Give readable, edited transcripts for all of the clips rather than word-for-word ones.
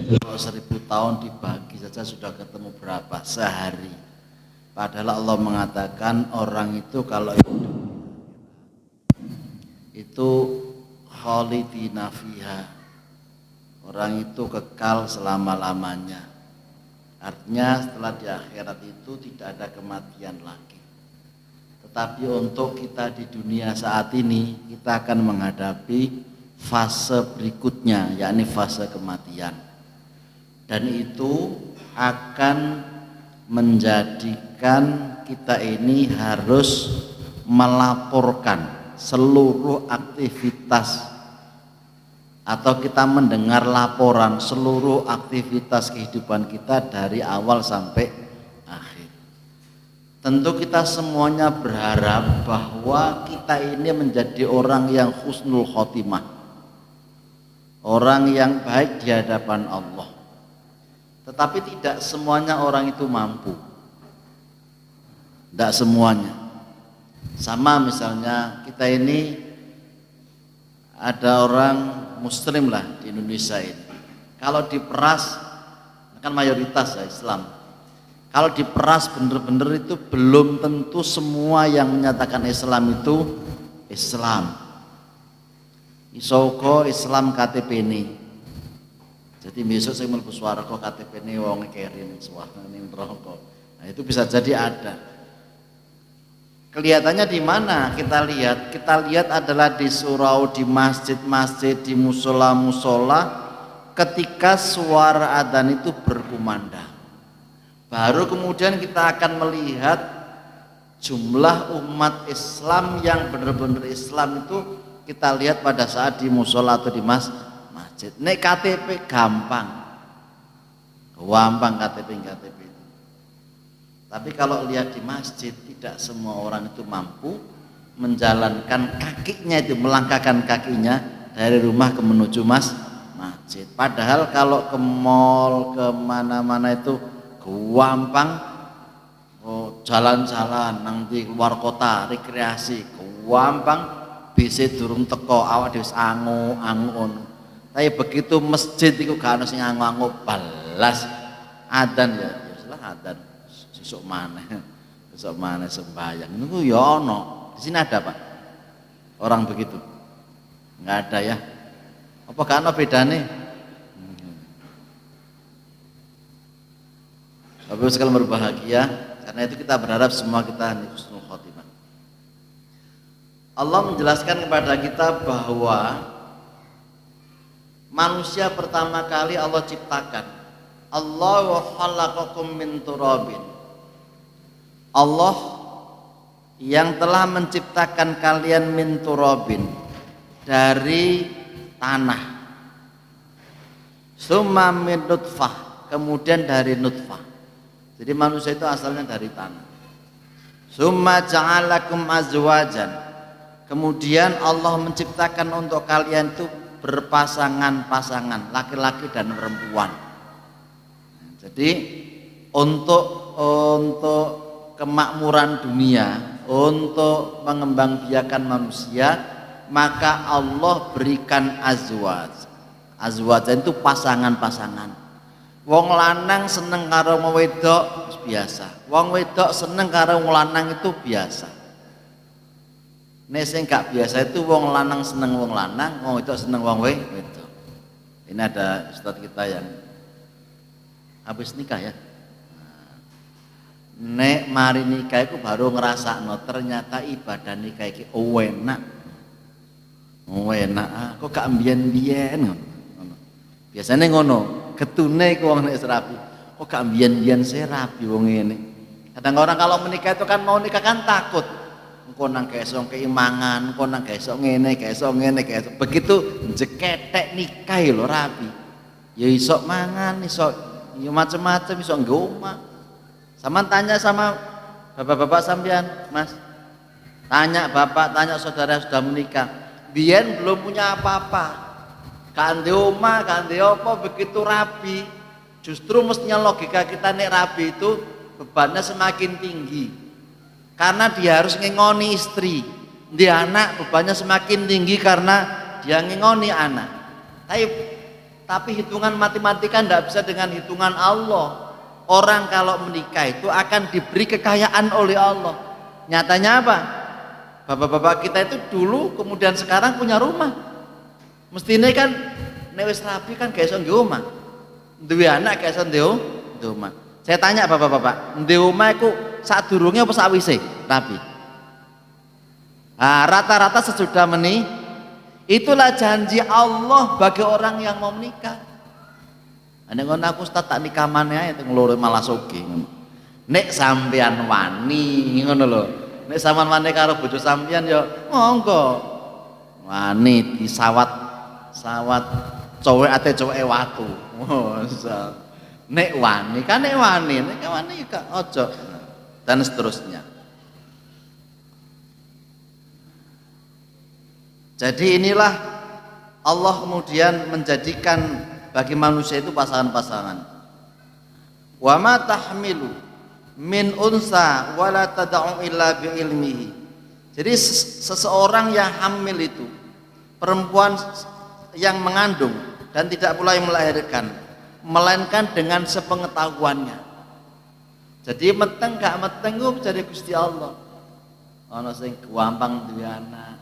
Kalau 1000 tahun dibagi saja sudah ketemu berapa sehari. Padahal Allah mengatakan orang itu kalau itu khalidina fiha, orang itu kekal selama-lamanya. Artinya setelah di akhirat itu tidak ada kematian lagi. Tetapi untuk kita di dunia saat ini, kita akan menghadapi fase berikutnya, yakni fase kematian. Dan itu akan menjadikan kita ini harus melaporkan seluruh aktivitas, atau kita mendengar laporan seluruh aktivitas kehidupan kita dari awal sampai akhir. Tentu kita semuanya berharap bahwa kita ini menjadi orang yang husnul khotimah, orang yang baik di hadapan Allah. Tetapi tidak semuanya orang itu mampu, tidak semuanya. Sama misalnya kita ini ada orang muslim lah di Indonesia ini, kalau diperas, kan mayoritas ya Islam, kalau diperas bener-bener itu belum tentu semua yang menyatakan Islam itu Islam. Isoko Islam KTP ini, jadi besok saya mlebu swarga KTP ini wong kerin swarga ning neraka. Nah itu bisa jadi ada. Kelihatannya di mana kita lihat? Kita lihat adalah di surau, di masjid-masjid, di musola-musola, ketika suara adzan itu berkumandang. Baru kemudian kita akan melihat jumlah umat Islam yang benar-benar Islam itu kita lihat pada saat di musola atau di masjid. Nek KTP gampang KTP. Tapi kalau lihat di masjid, tidak semua orang itu mampu menjalankan kakinya itu, melangkahkan kakinya dari rumah ke menuju masjid. Padahal kalau ke mall, ke mana-mana itu gampang, jalan-jalan nanti luar kota, rekreasi gampang, bisa durung teko awak dhewe angu-angun. Tapi begitu masjid itu gak ono sing angu-angu balas adzan ya salah adzan. Besok mana sembahyang itu ya ono. Di sini ada Pak orang begitu? Nggak ada ya? Apa gak ono bedane? Bapak sekalian berbahagia, karena itu kita berharap semua kita husnul khotimah. Allah menjelaskan kepada kita bahwa manusia pertama kali Allah ciptakan, Allahu khalaqakum min turabin. Allah yang telah menciptakan kalian min turabin, dari tanah, summa min nutfah, kemudian dari nutfah. Jadi manusia itu asalnya dari tanah. Summa ja'alakum azwajan, kemudian Allah menciptakan untuk kalian itu berpasangan-pasangan, laki-laki dan perempuan. Jadi untuk kemakmuran dunia, untuk mengembangbiakan manusia, maka Allah berikan azwaj. Azwaj itu pasangan-pasangan. Wong lanang seneng karo wong wedok biasa. Wong wedok seneng karo wong lanang itu biasa. Nek sing gak biasa itu wong lanang seneng wong lanang, wong wedok seneng wong wedok. Ini ada ustadz kita yang habis nikah ya. Nek mari nikah itu baru ngerasakno ternyata ibadah nikah iki enak. Enak kok gak mbiyen-mbiyen ngono. Biasane ngono, getune iku wong nek rapi. Kok gak mbiyen-mbiyen sih rapi wong ngene. Kadang orang kalau menikah itu kan mau nikah kan takut. Engko nang kesok keimangan, engko nang kesok ngene, kesok ngene, kesok. Begitu jeketek nikah lho rapi. Ya iso mangan, iso ya macam-macam, iso nggo omah. Sama tanya sama bapak-bapak sampean, Mas. Tanya bapak, tanya saudara yang sudah menikah. Biyen belum punya apa-apa. Kan di omah, kan di apa begitu rapi. Justru mestinya logika kita nek rapi itu bebannya semakin tinggi. Karena dia harus ngengoni istri. Dia anak bebannya semakin tinggi karena dia ngengoni anak. Tapi Tapi hitungan matematika tidak bisa dengan hitungan Allah. Orang kalau menikah itu akan diberi kekayaan oleh Allah. Nyatanya apa? Bapak-bapak kita itu dulu kemudian sekarang punya rumah. Mestinya kan nek wis rapi kan gak iso ndek omah. Duwe anak gak iso ndek omah. Saya tanya bapak-bapak, ndek omah iku sadurunge apa sakwise rapi? Nah, rata-rata sesudah itulah janji Allah bagi orang yang mau menikah. Nek ngono aku Ustaz tak nikah maneh ae teng loro malah soge ngono. Nek sampean wani ngono lho. Nek sampean wani karo bojo sampean ya monggo. Wani disawat cowek ate coweke watu. Nek wani kan nek wani gak ojo dan seterusnya. Jadi inilah Allah kemudian menjadikan bagi manusia itu pasangan-pasangan. Wa ma tahmilu min unsa wala tad'u illa bi ilmihi. Jadi seseorang yang hamil itu, perempuan yang mengandung dan tidak pula yang melahirkan, melainkan dengan sepengetahuannya. Jadi meteng gak meteng ku dari Gusti Allah. Ana sing gampang duwe anak.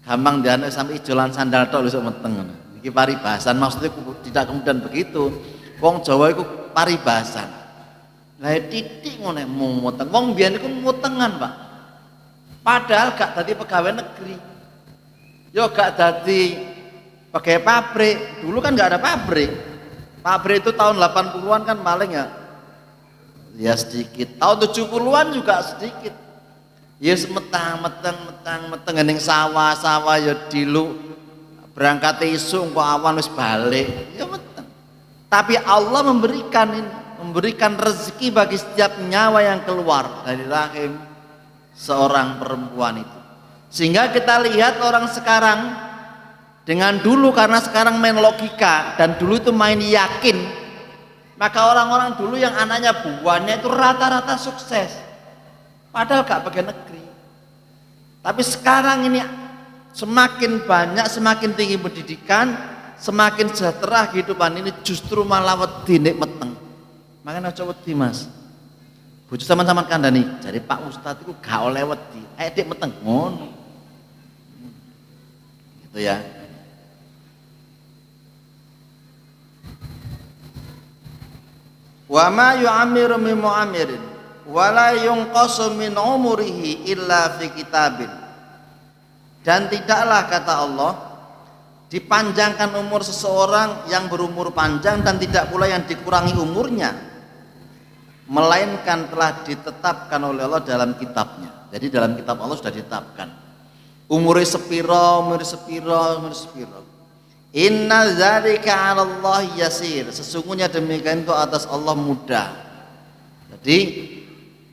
Gampang duwe anak sampai ijolan sandal tok iso meteng ngono. Iki paribasan, maksudnya tidak kemudian begitu. Wong Jawa iku paribasan. Lah titik ngene muteng. Wong biyen iku mutengan, Pak. Padahal gak dadi pegawai negeri. Yo gak dadi pegawai pabrik. Dulu kan gak ada pabrik. Pabrik itu tahun 80-an kan paling ya sedikit. Tahun 70-an juga sedikit. Ya metang ning sawah-sawah ya dilu. Berangkat isu engko awan wis balik ya meteng. Tapi Allah memberikan rezeki bagi setiap nyawa yang keluar dari rahim seorang perempuan itu. Sehingga kita lihat orang sekarang dengan dulu, karena sekarang main logika dan dulu itu main yakin, maka orang-orang dulu yang anaknya buahnya itu rata-rata sukses padahal gak pakai negeri. Tapi sekarang ini semakin banyak, semakin tinggi pendidikan, semakin sejahtera kehidupan ini, justru malah wedi nek meteng. Makanya aja wedi, Mas. Bojo sampean kandhani, jare Pak Ustadz itu gak oleh wedi. Dik meteng ngono. Gitu ya. Wa ma yu'amiru min mu'amirin wa la yunqasu min umurihi illa fi kitabin. Dan tidaklah, kata Allah, dipanjangkan umur seseorang yang berumur panjang dan tidak pula yang dikurangi umurnya, melainkan telah ditetapkan oleh Allah dalam kitabnya. Jadi dalam kitab Allah sudah ditetapkan umurnya sepiro. Inna dzalika 'ala Allah yasir. Sesungguhnya demikian itu atas Allah mudah. Jadi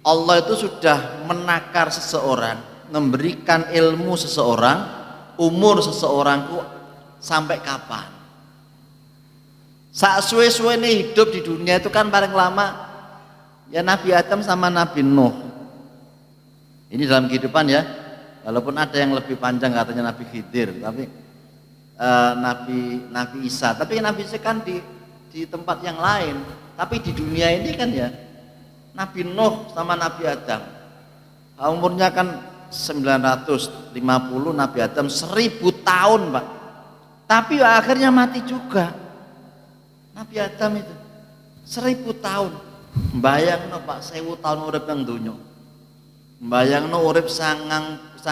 Allah itu sudah menakar seseorang, memberikan ilmu seseorang, umur seseorang sampai kapan. Saat suwe-suwene hidup di dunia itu kan paling lama ya Nabi Adam sama Nabi Nuh. Ini dalam kehidupan ya, walaupun ada yang lebih panjang katanya Nabi Khidir, tapi Nabi Isa. Tapi Nabi Isa kan di tempat yang lain. Tapi di dunia ini kan ya Nabi Nuh sama Nabi Adam, umurnya kan 950, Nabi Adam 1000 tahun, Pak. Tapi akhirnya mati juga. Nabi Adam itu 1000 tahun. Mbayangno Pak, 1000 tahun urip nang donya. Mbayangno urip 950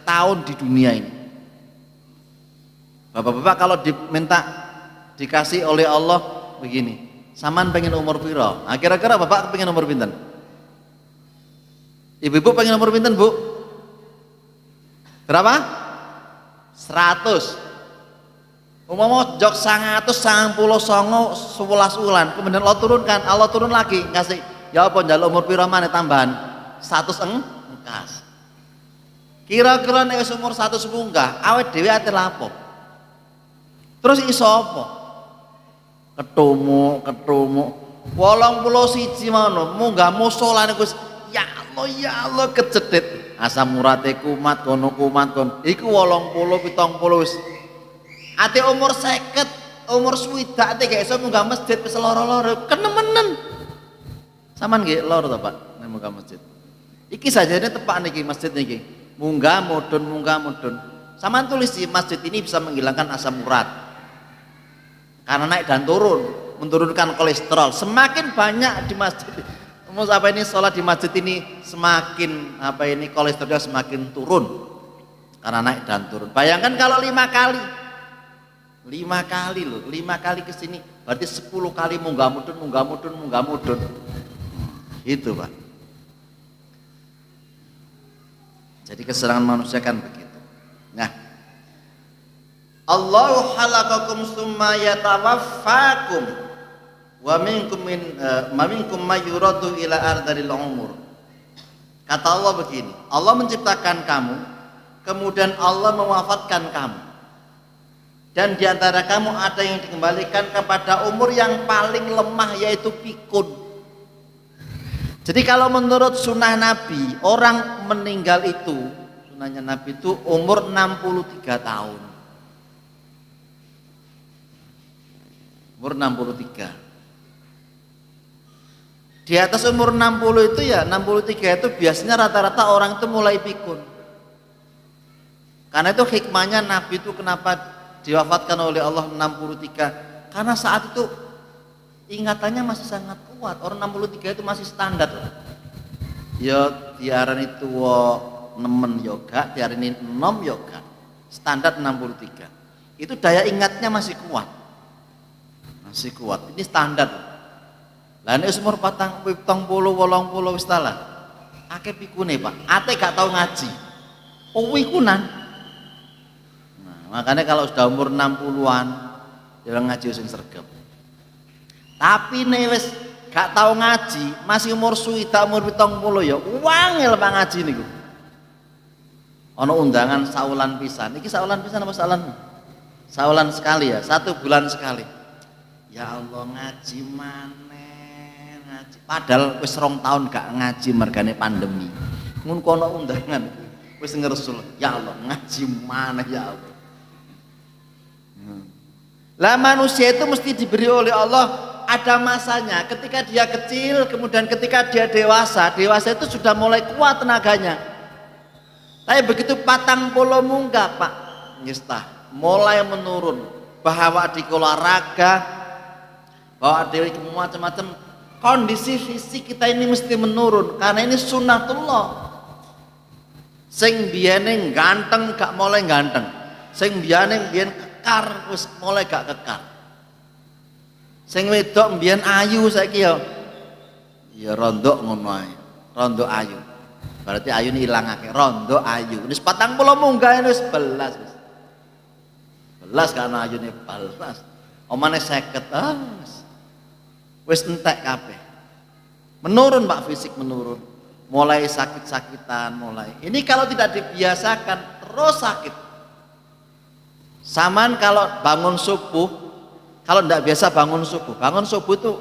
tahun di dunia ini. Bapak-bapak kalau dikasih oleh Allah begini, saman pengen umur piro? Nah, kira-kira Bapak pengen umur pinten? Ibu-ibu pengen umur pinten, Bu? Berapa? 100. Umpama jok 199 11 wulan, kemudian Allah turun lagi ngasih, ya apa njaluk umur piro maneh tambahan? 100 engkas. Kira-kira nek wis umur 100 munggah, awet dhewe ate lapo? Terus iso apa? Ketemu 81 ngono, munggah musholane Gus. Ya Allah kecedet. Asam urate kumat kono. Iku 80 70 wis Ate umur 50, umur 60 ate gak iso munggah masjid wis lara-lara kenemenen. Saman nggih lara to, Pak, nek munggah masjid. Iki sajane tepak niki masjid niki. Munggah mudun. Saman tulis di masjid ini bisa menghilangkan asam urat. Karena naik dan turun, menurunkan kolesterol. Semakin banyak di masjid, sholat di masjid ini semakin kolesterolnya semakin turun karena naik dan turun. Bayangkan kalau 5 kali loh, 5 kali ke sini berarti 10 kali munggah mudun. Itu, Pak. Jadi keserangan manusia kan begitu. Nah, Allahu khalaqakum tsumma yatawaffakum wa minkum may yuradu ila ardhil umur. Kata Allah begini, Allah menciptakan kamu, kemudian Allah mewafatkan kamu. Dan di antara kamu ada yang dikembalikan kepada umur yang paling lemah, yaitu pikun. Jadi kalau menurut sunnah Nabi, orang meninggal itu, sunnahnya Nabi itu umur 63 tahun. Umur 63. Di atas umur 60 itu ya, 63 itu biasanya rata-rata orang itu mulai pikun. Karena itu hikmahnya Nabi itu kenapa diwafatkan oleh Allah 63. Karena saat itu ingatannya masih sangat kuat. Orang 63 itu masih standar. Ya diarani tuwa nemen yoga, diarani enom yoga. Standar 63. Itu daya ingatnya masih kuat. Masih kuat. Ini standar. Lah nek umur 40, 80 wis talah. Akeh pikune, Pak. Ate gak tau ngaji. Oh pikunan. Nah, makanya kalau sudah umur 60-an ya ngaji sing sregep. Tapi nek wis gak tau ngaji, masih umur suwida umur 70 ya wangel Pak ngaji niku. Ana undangan saulan pisan. Iki saulan pisan apa saulan? Saulan sekali ya, 1 bulan sekali. Ya Allah ngaji maneh, ngaji. Padahal wis 2 tahun gak ngaji mergane pandemi. Mun kono undangan wis ngersul, ya Allah ngaji maneh ya Allah. Lah manusia itu mesti diberi oleh Allah ada masanya, ketika dia kecil, kemudian ketika dia dewasa itu sudah mulai kuat tenaganya. Tapi begitu 40 munggah, Pak, nyistah, mulai menurun. Bahwa di olahraga, bahwa di macam-macam, kondisi fisik kita ini mesti menurun karena ini sunnatullah. Sing biyane ganteng gak mulai ganteng, sing biyane biyen kekar wis mulai gak kekar. Sing wedok mbiyen ayu saiki ya rondok ngono ae. Rondok ayu. Berarti ayu ini ilangake, rondok ayu. Wis 40 munggah wis 11 wis. 11 kan ayune 11. Omane 50 wis entek kabeh. Menurun, Pak, fisik menurun. Mulai sakit-sakitan, mulai. Ini kalau tidak dibiasakan terus sakit. Saman kalau bangun subuh, kalau tidak biasa bangun subuh itu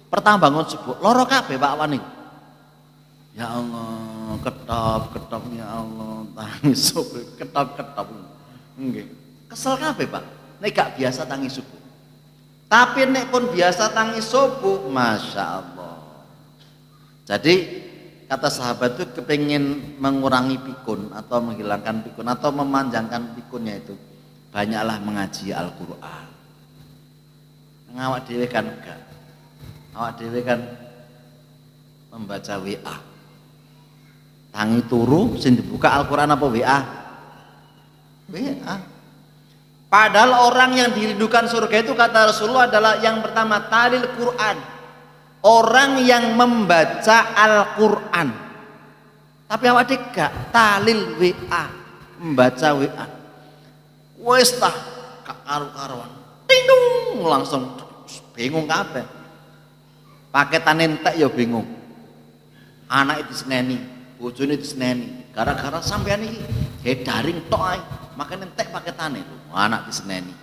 pertama bangun subuh, loro kabeh Pak Wani. Ya Allah, ketop ya Allah, tangis subuh, ketop. Nggih. Kesel kabeh, Pak. Nek gak biasa tangis subuh. Tapi nek pun biasa tangis subuh, Masya Allah. Jadi kata sahabat itu kepingin mengurangi pikun atau menghilangkan pikun atau memanjangkan pikunnya itu, banyaklah mengaji Al-Quran. Awak dhewe kan enggak. Awak dhewe kan membaca WA. Tangi turu sing dibuka Al-Qur'an apa WA? WA. Padahal orang yang dirindukan surga itu kata Rasulullah adalah yang pertama talil Quran. Orang yang membaca Al-Qur'an. Tapi awak dhewe gak talil WA, membaca WA. Wis tah gak karu-karuan. Ting langsung bingung kabeh. Paketan entek ya bingung. Anak itu seneni, bojone diseneni. Gara-gara sampean iki daring tok ae, makane entek paketane lho. Anak diseneni.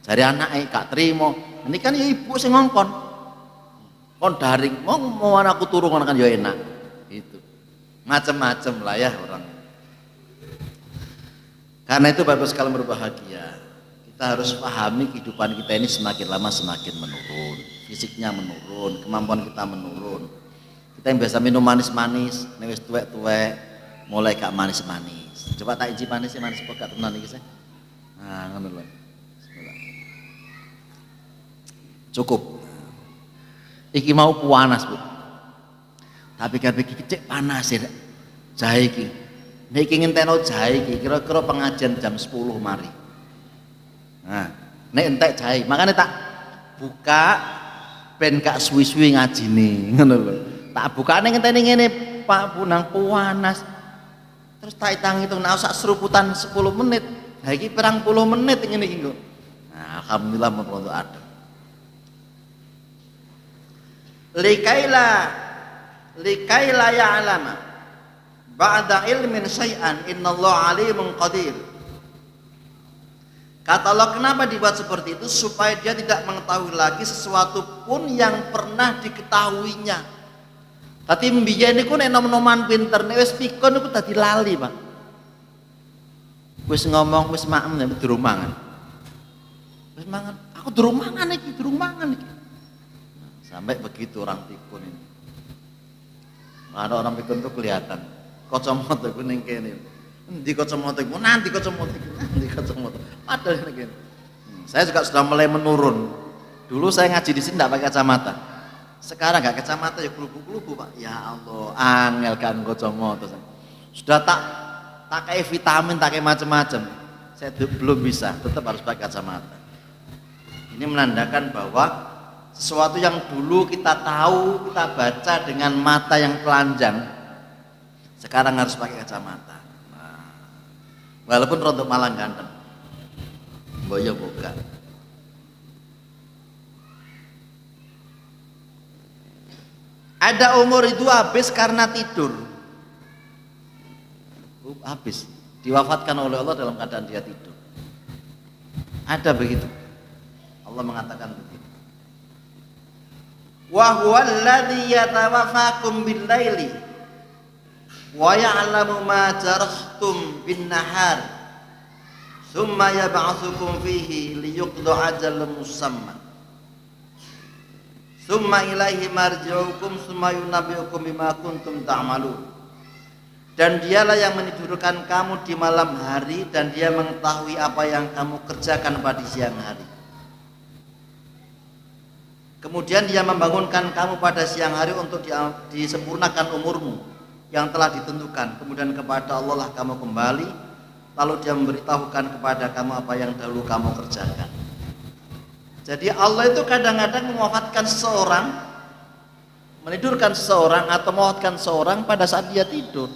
Jare anake gak trimo. Ini kan ya ibu sing ngongkon. Kon daring, mau anakku turu ngono kan ya enak. Itu. Macem-macem lah ya orang. Karena itu Bapak sekalian berbahagia. Kita kita harus pahami kehidupan kita ini semakin lama semakin menurun, fisiknya menurun, kemampuan kita menurun. Kita yang biasa minum manis-manis, wis tuwek-tuwek mulai gak manis-manis. Coba tak iji manis kok gak tenan iki sih. Nah, ngono lho. Bismillah. Cukup. Iki mau panas, Bu. Tapi iki cek panas ya. Jahe iki. Nek iki ngenteno jahe iki kira-kira pengajian jam 10 mari. Nah, nek entek jahe, makanya tak buka ben gak suwi-suwi ngajine, ngono lho. Tak bukane ngenteni ngene, Pak Punang panas. Terus tak hitung nek sak seruputan 10 menit. Lah iki pirang puluh menit ngene iki kok. Nah, alhamdulillah merondo adem. Likaila ya'lama ba'da ilmin syai'an innallaha alimun qadir. Kata Allah, kenapa dibuat seperti itu? Supaya dia tidak mengetahui lagi sesuatu pun yang pernah diketahuinya. Tapi mbiyen niku nek nom-noman pinter nek wis pikun niku dadi lali, Pak. Wis ngomong wis maem nek durung mangan. Wis mangan, aku durung mangan iki. Sampai begitu orang pikun ini. Ada orang pikun tuh kelihatan. Kacamata iku ning kene. Endi kacamata iku? Nanti kacamata iku. Nanti kacamata. Padahal ngene. Saya juga sudah mulai menurun. Dulu saya ngaji di sini enggak pakai kacamata. Sekarang enggak kacamata ya klubu-klubu, Pak. Ya Allah, angel kan kacamata. Sudah tak kayak vitamin, tak kayak macam-macam. Saya belum bisa, tetap harus pakai kacamata. Ini menandakan bahwa sesuatu yang dulu kita tahu, kita baca dengan mata yang telanjang, sekarang harus pakai kacamata. Nah, walaupun rontok malang ganteng, boyo buka. Ada umur itu habis karena tidur. Habis, diwafatkan oleh Allah dalam keadaan dia tidur. Ada begitu. Allah mengatakan begitu. Wa huwa alladhi yatawaffakum bil-laili wa ya'lamu ma jarahtum bin-nahar thumma yab'atsukum fihi liyuqda ajalun musamma thumma ilaihi marji'ukum thumma yunabbi'ukum bima kuntum ta'malun. Dan dialah yang menidurkan kamu di malam hari dan dia mengetahui apa yang kamu kerjakan pada siang hari. Kemudian dia membangunkan kamu pada siang hari untuk disempurnakan umurmu yang telah ditentukan. Kemudian kepada Allah lah kamu kembali. Lalu dia memberitahukan kepada kamu apa yang dahulu kamu kerjakan. Jadi Allah itu kadang-kadang mewafatkan seseorang, menidurkan seseorang atau mewafatkan seseorang pada saat dia tidur.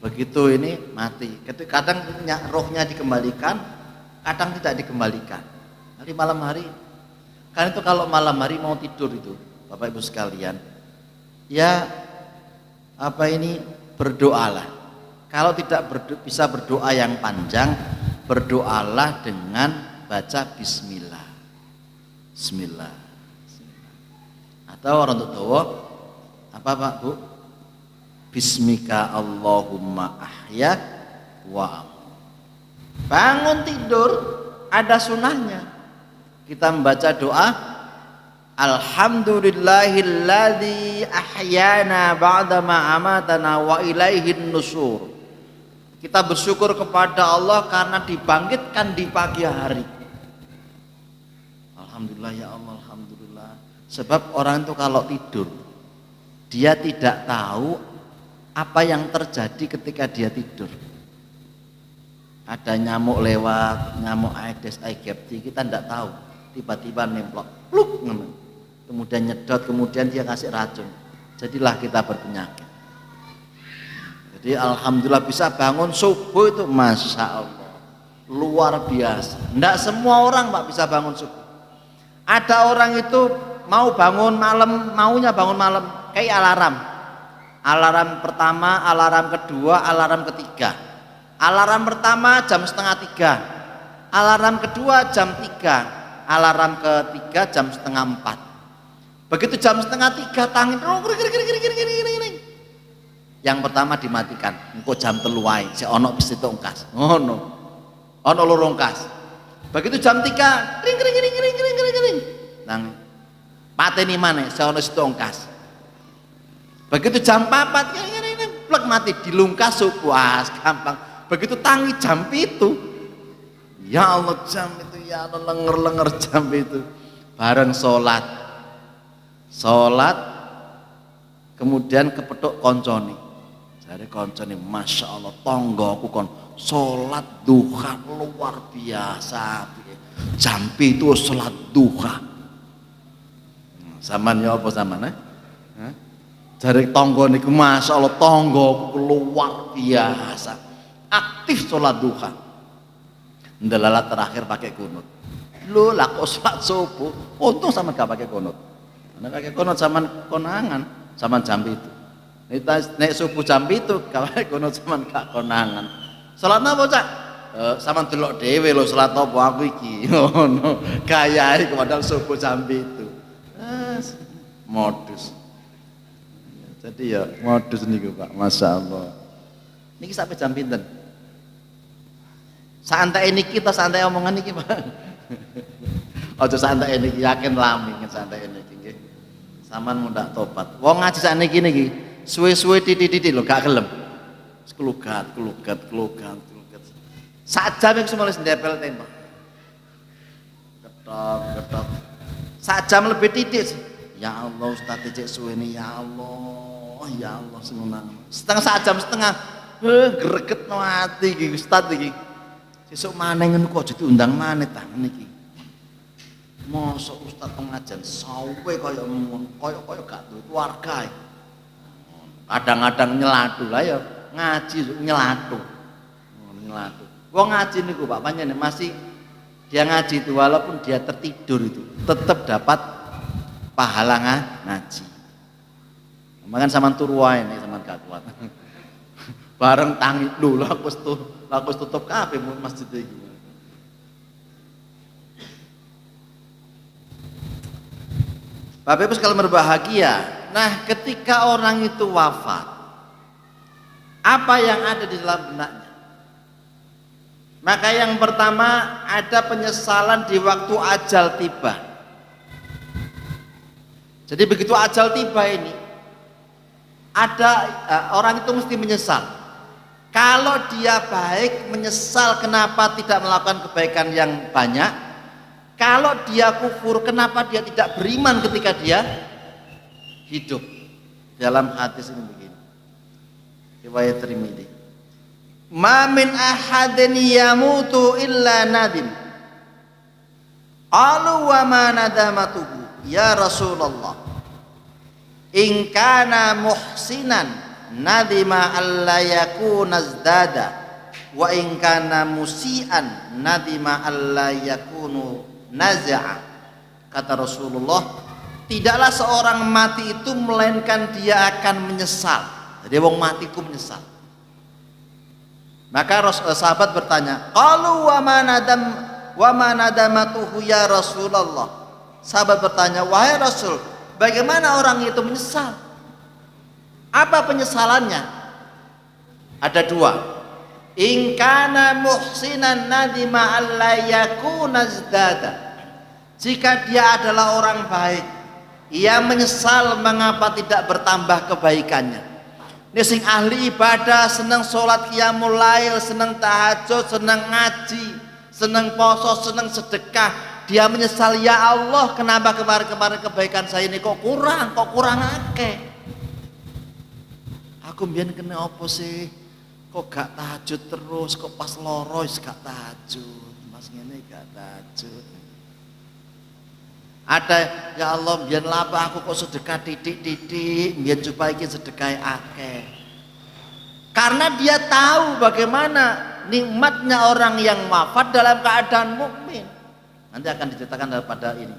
Begitu ini mati. Kadang rohnya dikembalikan, kadang tidak dikembalikan. Hari malam hari, kan itu kalau malam hari mau tidur itu, Bapak Ibu sekalian, ya berdoalah. Kalau tidak bisa berdoa yang panjang, berdoalah dengan baca Bismillah. Bismillah. Atau orang tua, apa Pak Bu? Bismika Allahumma ahya wa amut. Bangun tidur ada sunahnya. Kita membaca doa Alhamdulillahilladzi ahyana ba'dama amatana wa ilaihin nusur. Kita bersyukur kepada Allah karena dibangkitkan di pagi hari. Alhamdulillah ya Allah, alhamdulillah. Sebab orang itu kalau tidur dia tidak tahu apa yang terjadi ketika dia tidur. Ada nyamuk lewat, nyamuk Aedes aegypti, kita tidak tahu. Tiba-tiba nemplok, pluk, kemudian nyedot, kemudian dia kasih racun. Jadilah kita berpenyakit. Jadi alhamdulillah bisa bangun subuh itu masya Allah luar biasa. Tidak semua orang Pak bisa bangun subuh. Ada orang itu mau bangun malam, maunya bangun malam kayak alarm. Alarm pertama, alarm kedua, alarm ketiga. Alarm pertama jam 2:30, alarm kedua jam 3. Alarm ketiga jam 3:30. Begitu jam 2:30 tangan Yang pertama dimatikan, engko jam 3 wae, sik ono bis tongkas. Ngono. Ono loro kas. Begitu jam 3, ring ring ring ring ring ring ring. Nang pateni maneh, sik ono tongkas. Begitu jam 4, plek mati dilungkas puas gampang. Begitu tangi jam 7. Ya Allah jam itu, ya Allah lenger-lenger jam itu. Bareng salat. Kemudian kepethuk koncone. Jare koncone, Masya Allah tanggaku kon salat duha luar biasa. Jam 7 salat duha. Zaman ya apa zaman Jare tangga niku Masya Allah tanggaku luar biasa. Aktif salat duha. Ndelala terakhir pakai kunut. Lho lah kok salat subuh, untung sama gak pakai kunut. Nek pakai kunut zaman konangan, zaman jam itu. Nek subuh jam itu gak pakai kunut zaman gak konangan. Salat napa, Cak? Sama delok dhewe lho salat apa aku iki. Ngono. Gayahe padahal subuh jam itu. Modus. Jadi ya modus niku Pak, Masya Allah. Niki sampai jam pinten? Santai niki kita santai omongan niki Pak. Aja santai niki, yakin lami santai niki nggih. Saman mundak tobat. Wong ngaji sakniki niki suwe-suwe titik-titik lho gak gelem. Kelugat. Sak jam iku semono ndepel tembak. Ketok. Sak jam lebih titik. Ya Allah Ustaz titik suwe ni ya Allah seneng. Setengah jam gregetno ati iki Ustaz iki. Sesuk maneh ngono kok aja diundang maneh ta niki. Mosok Ustaz pengajian sawe kaya gak duwe keluarga. Kadang-kadang nyelatu lah ya ngaji nyelatu. Wong ngaji niku Pak panjenengan masih dia ngaji itu walaupun dia tertidur itu tetap dapat pahala ngaji. Makan sampean turu wae nek sampean gak kuat. Bareng tangi lho lakus tutup kabeh masjid iki. Bapak Ibu sekalian berbahagia. Nah, ketika orang itu wafat, apa yang ada di dalam benaknya? Maka yang pertama ada penyesalan di waktu ajal tiba. Jadi begitu ajal tiba ini, ada orang itu mesti menyesal. Kalau dia baik, menyesal kenapa tidak melakukan kebaikan yang banyak. Kalau dia kufur, kenapa dia tidak beriman ketika dia hidup. Dalam hadis ini begini, riwayat Tirmidzi, ma min ahadin yamutu illa nadim. Qalu wa ma nadamatuhu ya Rasulullah. In kana muhsinan nadima alla yakuna zdada wa in kana musian nadima alla yakunu naza'a. Kata Rasulullah, tidaklah seorang mati itu melainkan dia akan menyesal. Jadi wong mati ku menyesal. Maka sahabat bertanya, qalu wa ma nadamatuhu ya Rasulullah. Sahabat bertanya, wahai Rasul, bagaimana orang itu menyesal? Apa penyesalannya? Ada dua. In kana muhsinan nadima alla yakuna zdada. Jika dia adalah orang baik, ia menyesal mengapa tidak bertambah kebaikannya. Ini sing ahli ibadah, senang sholat qiyamul lail, senang tahajud, senang ngaji, senang poso, senang sedekah. Dia menyesal, ya Allah kenapa kemarin-kemarin kebaikan saya ini kok kurang akeh. Aku mbiyen kena apa sih? Kok gak tahajud terus, kok pas loro gak tahajud, pas ngene gak tahajud. Ada, ya Allah mbiyen lapa aku kok sedekah titik-titik, mbiyen supaya iki sedekah akeh. Karena dia tahu bagaimana nikmatnya orang yang wafat dalam keadaan mukmin. Nanti akan diceritakan pada ini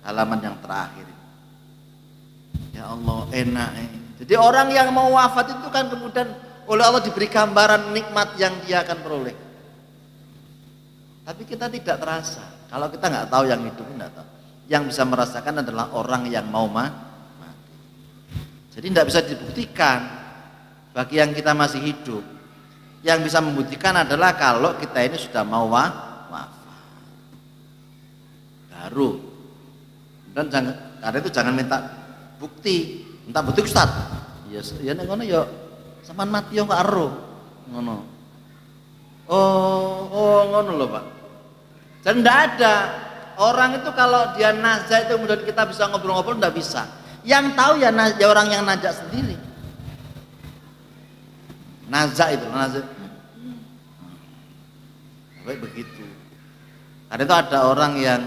halaman yang terakhir. Ya Allah enak. Jadi orang yang mau wafat itu kan kemudian oleh Allah diberi gambaran nikmat yang dia akan peroleh. Tapi kita tidak terasa. Kalau kita nggak tahu yang hidup, nggak tahu. Yang bisa merasakan adalah orang yang mau mati. Jadi tidak bisa dibuktikan bagi yang kita masih hidup. Yang bisa membuktikan adalah kalau kita ini sudah mau wafat. Baru. Dan karena itu jangan minta bukti Ustaz. Ya nek ngono ya sampean mati yo gak ero. Ngono. Oh ngono lho, Pak. Dan enggak ada orang itu kalau dia nazar itu kemudian kita bisa ngobrol-ngobrol, enggak bisa. Yang tahu ya orang yang najak sendiri. Nazak itu, baik begitu. Karena itu ada orang yang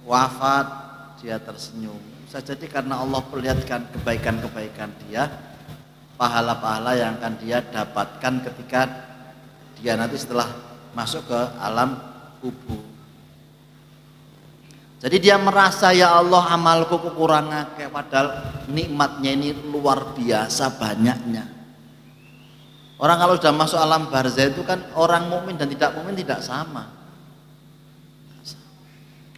wafat dia tersenyum. Bisa jadi karena Allah perlihatkan kebaikan-kebaikan dia, pahala-pahala yang akan dia dapatkan ketika dia nanti setelah masuk ke alam kubur. Jadi dia merasa ya Allah amalku kekurangan, padahal nikmatnya ini luar biasa banyaknya. Orang kalau sudah masuk alam barzah itu kan orang mukmin dan tidak mukmin tidak sama.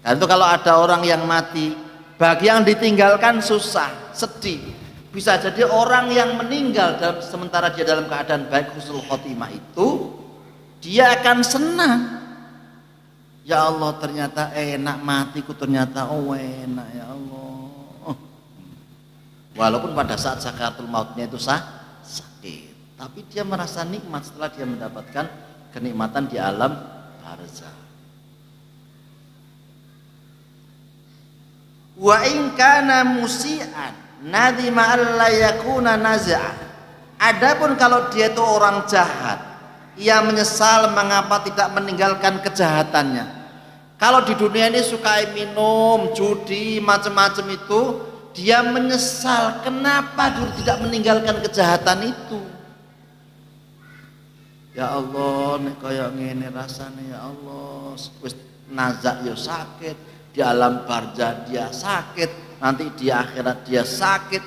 Dan itu kalau ada orang yang mati, bagi yang ditinggalkan susah, sedih. Bisa jadi orang yang meninggal sementara dia dalam keadaan baik husnul khotimah itu, dia akan senang. Ya Allah ternyata enak matiku, ternyata enak ya Allah. Walaupun pada saat sakaratul mautnya itu sakit, tapi dia merasa nikmat setelah dia mendapatkan kenikmatan di alam barzah. Wa in kana musian nadima alla yakuna naz'a. Adapun kalau dia itu orang jahat, ia menyesal mengapa tidak meninggalkan kejahatannya. Kalau di dunia ini suka minum, judi, macam-macam itu, dia menyesal kenapa dulu tidak meninggalkan kejahatan itu. Ya Allah, nek kaya ngene rasane ya Allah, wis nazak ya sakit, di alam barzah dia sakit, nanti di akhirat dia sakit.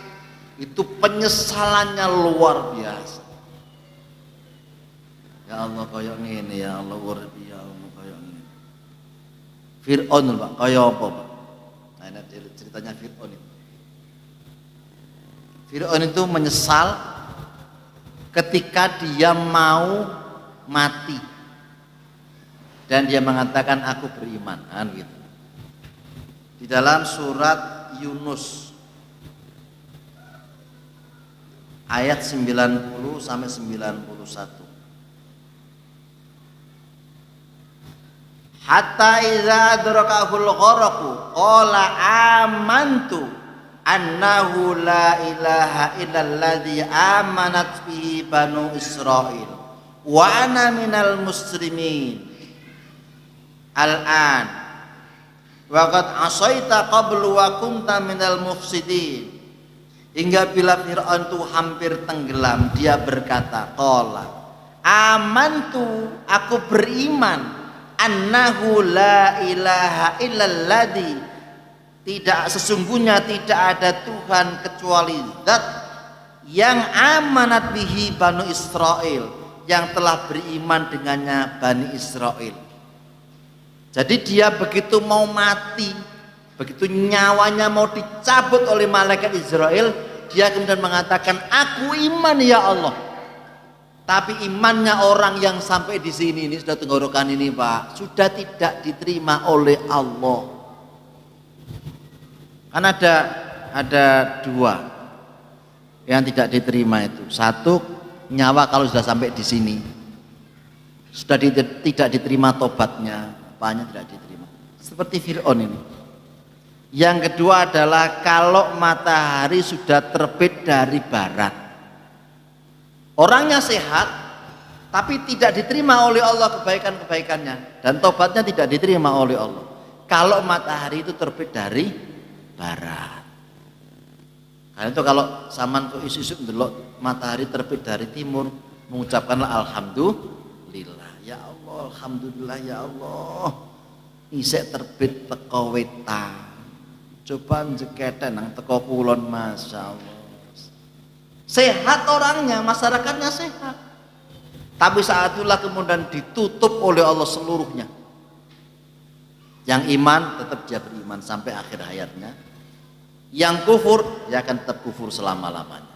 Itu penyesalannya luar biasa. Ya Allah kaya ngene ya Allah, urip ya Allah kaya ngene. Fir'aun Pak, kaya apa Pak? Nah ini ceritanya Fir'aun itu. Fir'aun itu menyesal ketika dia mau mati dan dia mengatakan aku beriman, kan gitu. Di dalam surat Yunus ayat 90 sampai 91. Hatta idza adrakahul gharaqu qala amantu annahu la ilaha illalladzi amanat bihi banu Israil wa ana minal muslimin al-an wa qad asaita qablu wa kunta minal mufsidin. Hingga bila Fir'aun itu hampir tenggelam, dia berkata, qala amantu, aku beriman, annahu la ilaha illalladzi, tidak sesungguhnya tidak ada Tuhan kecuali zat yang amanat bihi banu Israil, yang telah beriman dengannya Bani Israel. Jadi dia begitu mau mati, begitu nyawanya mau dicabut oleh malaikat Israel, dia kemudian mengatakan aku iman ya Allah. Tapi imannya orang yang sampai di sini ini sudah tenggorokan ini Pak, sudah tidak diterima oleh Allah. Kan ada dua yang tidak diterima itu. Satu, nyawa kalau sudah sampai di sini sudah tidak diterima tobatnya, apanya tidak diterima. Seperti Fir'aun ini. Yang kedua adalah kalau matahari sudah terbit dari barat. Orangnya sehat, tapi tidak diterima oleh Allah kebaikan-kebaikannya, dan tobatnya tidak diterima oleh Allah. Kalau matahari itu terbit dari barat. Karena itu kalau saman kok isu-isu ndelok matahari terbit dari timur, mengucapkanlah alhamdulillah. Ya Allah, alhamdulillah ya Allah. Isek terbit teko wetan. Coba njeketen nang teko kulon, Masya Allah. Sehat orangnya, masyarakatnya sehat. Tapi saat itulah kemudian ditutup oleh Allah seluruhnya. Yang iman tetap dia beriman sampai akhir hayatnya. Yang kufur dia akan tetap kufur selama-lamanya.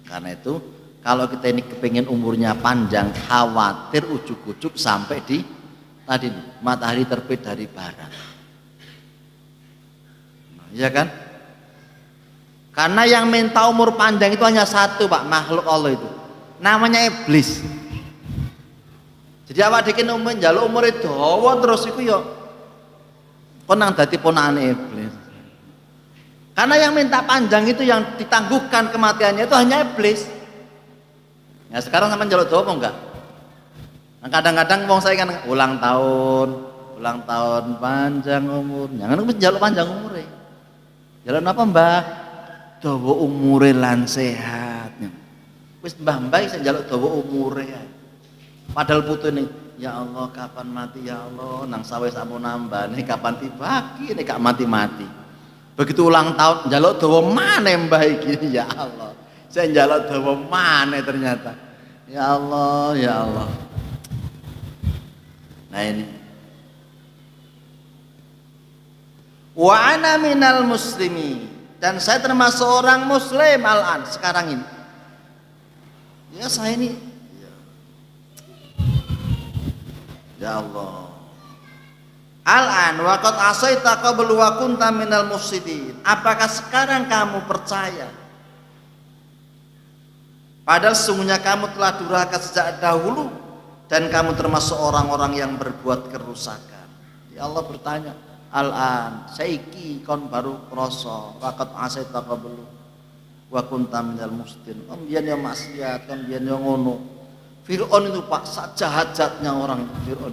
Karena itu kalau kita ini kepengen umurnya panjang, khawatir ujuk-ujuk sampai di tadi matahari terbit dari barat. Nah, iya kan? Karena yang minta umur panjang itu hanya satu, Pak, makhluk Allah itu. Namanya iblis. Jadi awak dhewe umur njaluk umure dawa terus iku ya konang dadi ponakane iblis. Karena yang minta panjang itu yang ditangguhkan kematiannya itu hanya iblis. Ya sekarang sama njaluk dawa apa enggak? Nah, kadang-kadang wong saya kan ulang tahun panjang umurnya. Kan wis njaluk panjang umure. Njaluk napa, Mbah? Dawa umure lan sehat. Wis mbah-mbah iso njaluk dawa umure. Padahal putune, ya Allah kapan mati ya Allah, nang sawis sampun nambah nih kapan dibagi nih gak mati-mati. Begitu ulang tahun njaluk dawa maneh mbah iki, ya Allah. Saya njaluk dawa maneh ternyata. Ya Allah, ya Allah. Nah ini. Wa ana minal muslimi, dan saya termasuk orang muslim al-an sekarang ini. Ya saya ini ya Allah. Al-an waqad asaita qablu wa kunta minal mufsidin. Apakah sekarang kamu percaya? Padahal sesungguhnya kamu telah durhaka sejak dahulu dan kamu termasuk orang-orang yang berbuat kerusakan. Ya Allah bertanya, al-an saiki kon baru krasa waqad asaita qablu wa kunta minal mufsidin. Kon biyen ya maksiat, kon biyen ya ngono. Fir'aun itu Pak, sejahat-jahatnya orang Fir'aun.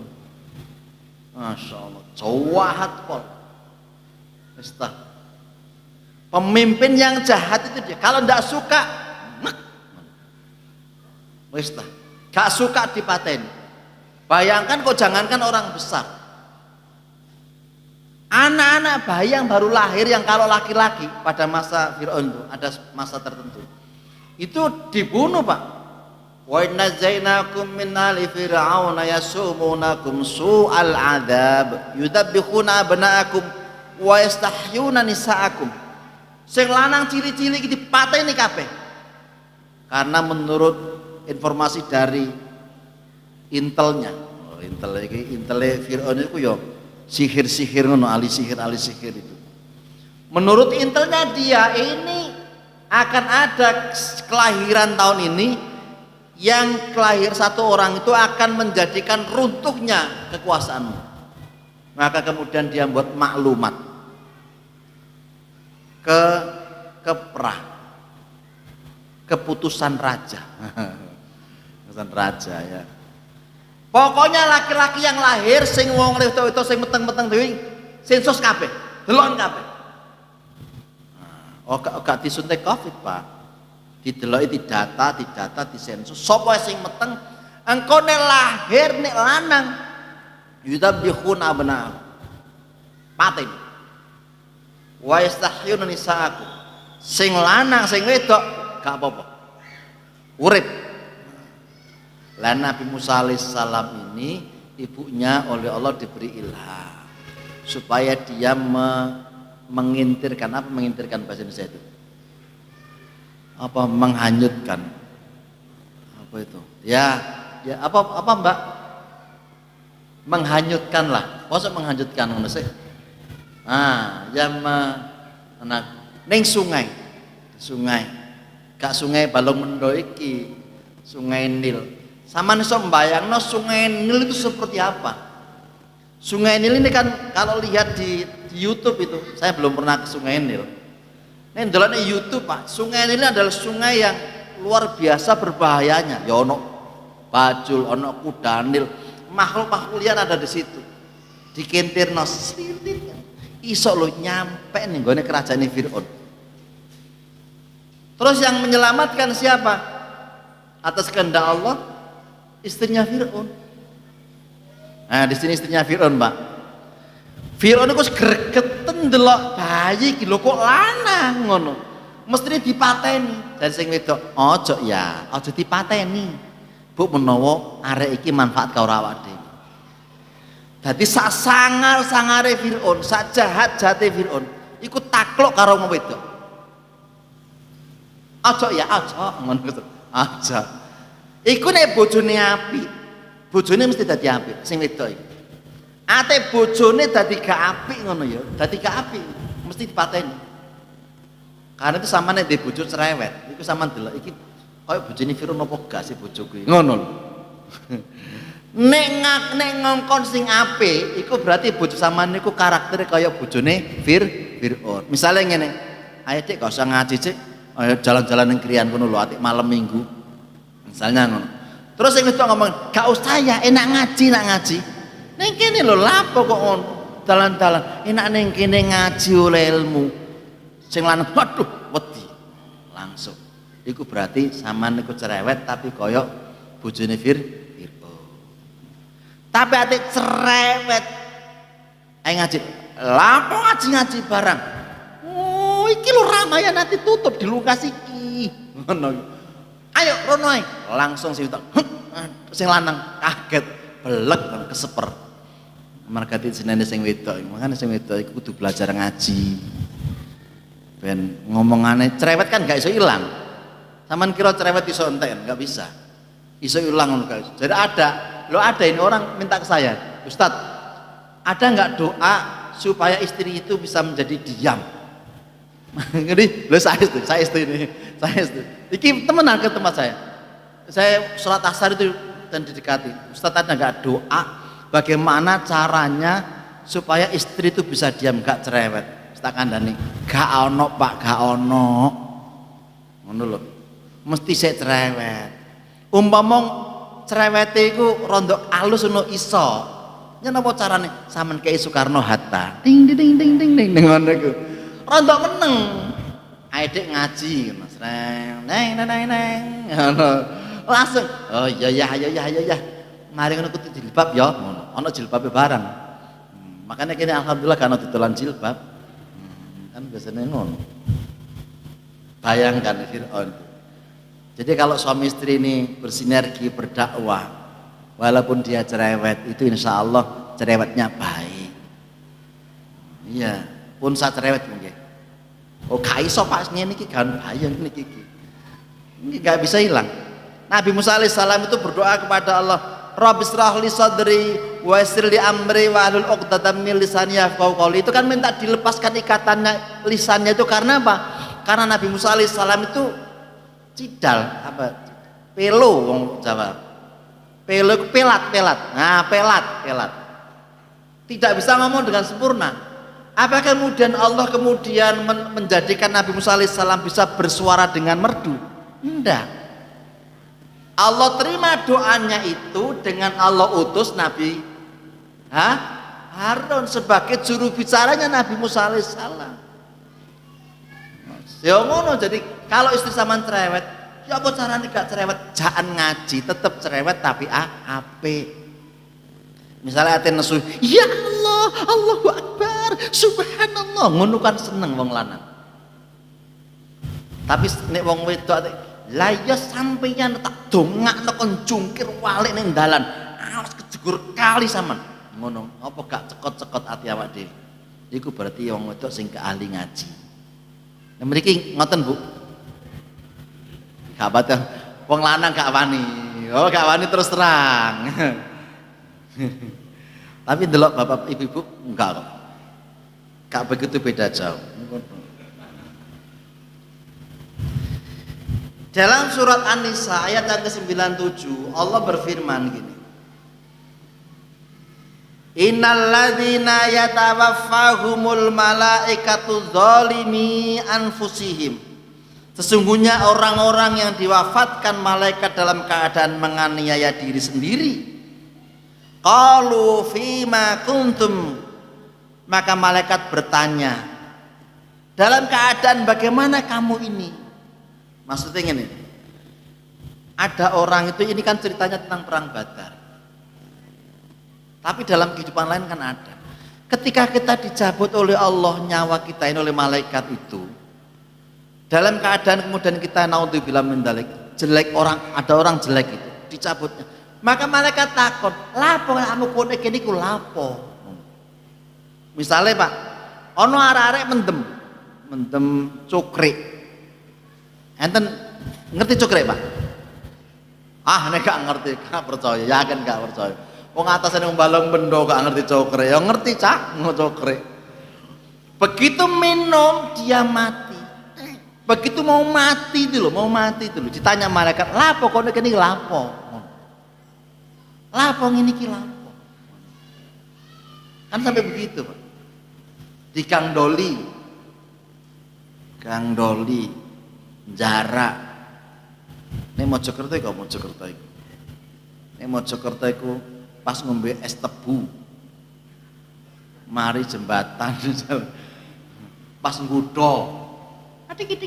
Masya Allah, jahat pol. Pemimpin yang jahat itu dia. Kalau tidak suka, gak suka dipateni. Bayangkan kok jangankan orang besar. Anak-anak bayi yang baru lahir yang kalau laki-laki pada masa Fir'aun itu ada masa tertentu. Itu dibunuh Pak. Wa inna zainakum min ali fir'auna yasumunakum su'al adzab yudabbihuna abnaakum wa yastahyuna nisaakum. Sing lanang cili-cili iki dipateni kabeh. Karena menurut informasi dari intelnya, intele Fir'aun itu ya sihir-sihir ngono, ahli sihir itu. Menurut intelnya dia ini akan ada kelahiran tahun ini yang kelahir satu orang itu akan menjadikan runtuhnya kekuasaanmu. Maka kemudian dia buat maklumat keprah keputusan raja. Keputusan raja ya. Pokoknya laki-laki yang lahir sing wong itu sing meteng-meteng dewi sensus kabeh, delon kabeh. Oh gak disuntik Covid, Pak. Dideloki didata, disensus. Sapa sing meteng engko nek lahir nek lanang yudabbihun abna. Paten. Wa yastahyun nisaaku. Sing lanang sing wedok gak apa-apa. Urip. Lah Nabi Musa alaihissalam ini ibunya oleh Allah diberi ilham supaya dia mengintirkan apa mengintirkan bahasa Indonesia itu? Apa menghanyutkan apa itu ya apa Mbak menghanyutkan lah masa menghanyutkan ngono sih ya anak ning sungai gak sungai Balong Mendo iki sungai Nil sama nih mbayangno sungai Nil itu seperti apa. Sungai Nil ini kan kalau lihat di YouTube itu saya belum pernah ke sungai Nil. Ini dalamnya YouTube Pak, sungai ini adalah sungai yang luar biasa berbahayanya. Ya ono bajul, ono kudanil, makhluk-makhluk liar ada di situ. Dikentirno sililit, iso lo nyampe nih gue kerajaan Fir'aun. Terus yang menyelamatkan siapa? Atas kehendak Allah, istrinya Fir'aun. Nah di sini istrinya Fir'aun Pak. Fir'aun itu gregeten ndelok bayi iki lho kok lanang ngono. Mestine dipateni. Dari sing wedok, "Ojo ya, ojo dipateni. Bu menawa arek iki manfaat karo awak dhewe." Dadi sak sangar-sangare Fir'aun, sak jahat-jahate Fir'aun, iku takluk karo wong wedok. Aja ya aja ngono Gus. Aja. Iku nek bojone apik, bojone mesti dadi apik sing wedok iki. Ate bojone dadi gak apik ngono ya, dadi gak apik mesti dipateni. Karena itu sama nek bojo cerewet, iku sampean delok iki koyo bojone Fir'aun apa gak sih bojoku iki. Ngono lho. Nek ngongkon sing apik, iku berarti bojo sampean niku karaktere kaya bojone Fir'aun. Misale ngene, ayo Dik gak usah ngaji Cik, ayo jalan-jalan ning krian kono lho atik malam Minggu. Misalnya ngono. Terus sing wedok ngomong, gak usah ya enak ngaji. Ning kene lho lapo kok ngono. Dalan-dalan enak ning kene ngaji oleh ilmu. Sing lanang waduh wedi langsung iku berarti sampean niku cerewet tapi kaya bojone Fir'aun. Tapi ate cerewet ae ngaji lapo ngaji barang oh iki lho Ramayana nanti tutup di lukas iki ngono ayo rono ae langsung sing lanang kaget belek keseper margati jenenge sing wedok makane sing wedok iku kudu belajar ngaji. Ben ngomongane cerewet kan gak iso ilang. Saman kira cerewet iso entek gak bisa. Iso ilang ngono guys. Jadi ada ini orang minta ke saya, Ustadz, ada nggak doa supaya istri itu bisa menjadi diam? Jadi, lo saya itu ini. Iki temenan ke tempat saya. Saya sholat asar itu dan didekati. Ustadz ada nggak doa bagaimana caranya supaya istri itu bisa diam gak cerewet? Kandhane gak ono Pak gak ono ngono lho mesti sik cerewet umpama cerewete iku rondok alus ono iso yen apa carane sampean kei Soekarno Hatta ding ding ding ding ding ngono iku rondok meneng ae Dik ngaji Mas neng ngono langsung oh iya ya mari ngono kudu jilbab ya ngono ana jilbabe barang makanya kene alhamdulillah kan ditolan jilbab kan biasanya ngono. Bayangkan Fir'aun. Jadi kalau suami istri ini bersinergi berdakwah, walaupun dia cerewet, itu insya Allah cerewetnya baik. Iya, pun saya cerewet mungkin. Oh, kaiso Pak ngene iki kan bayang niki. Ini gak bisa hilang. Nabi Musa alaihissalam itu berdoa kepada Allah, Rabbi shrah li sadri wa yassir li amri wa hlul 'uqdatam min lisani yafqahu qawli. Itu kan minta dilepaskan ikatannya lisannya itu karena apa? Karena Nabi Musa alaihissalam itu cidal apa? Pelo wong Jawa. Pelo pelat. Nah, pelat. Tidak bisa ngomong dengan sempurna. Apakah kemudian Allah menjadikan Nabi Musa alaihissalam bisa bersuara dengan merdu? Enggak. Allah terima doanya itu dengan Allah utus Nabi Harun sebagai juru bicaranya Nabi Musa alaihissalam. Ya ngono, jadi kalau istri sampean cerewet, ya apa carane gak cerewet? Jangan ngaji, tetap cerewet tapi apik. Misalnya ate nesu, ya Allah, Allahu Akbar, subhanallah, ngono kan seneng wong lanang. Tapi nek wong wedok lah ya sampeyan tak dongakno kon jungkir walik ning dalan. Awas kejegur kali sampean. Ngono, apa gak cekot-cekot ati awak dhewe. Iku berarti wong wedok sing ke ahli ngaji. Nah mriki ngoten Bu. Gak batah wong lanang gak wani. Oh, gak wani terus terang. Tapi delok Bapak Ibu enggak kok. Gak begitu beda jauh. Dalam surat An-Nisa ayat yang ke-97 Allah berfirman gini. Innalladzina yatawaffahumul malaikatu dzalimi anfusihim. Sesungguhnya orang-orang yang diwafatkan malaikat dalam keadaan menganiaya diri sendiri. Qalu fima kuntum. Maka malaikat bertanya, dalam keadaan bagaimana kamu ini? Maksudnya ini, ada orang itu, ini kan ceritanya tentang perang Badar. Tapi dalam kehidupan lain kan ada. Ketika kita dicabut oleh Allah nyawa kita ini oleh malaikat itu, dalam keadaan kemudian kita naudzubillah min dzalik, jelek orang, ada orang jelek itu dicabutnya. Maka malaikat takut, lapo kamu kene kene ku lapo. Misalnya Pak, ono arek-arek mendem cukrik. Enten ngerti cokre, Pak? Ah, nek gak ngerti, gak percaya, yakin gak percaya. Wong atasane balong bendo gak ngerti cokre, ya ngerti cak cokre. Begitu minum dia mati. Begitu mau mati itu loh, ditanya malaikat, "Lapo kok nek iki lapo?" Lapo ngene iki lapo? Kan sampai begitu, Pak. Di Gang Doli, jarak. Nek Mojokerto iku pas ngombe es tebu. Mari jembatan pas nggodho. Adik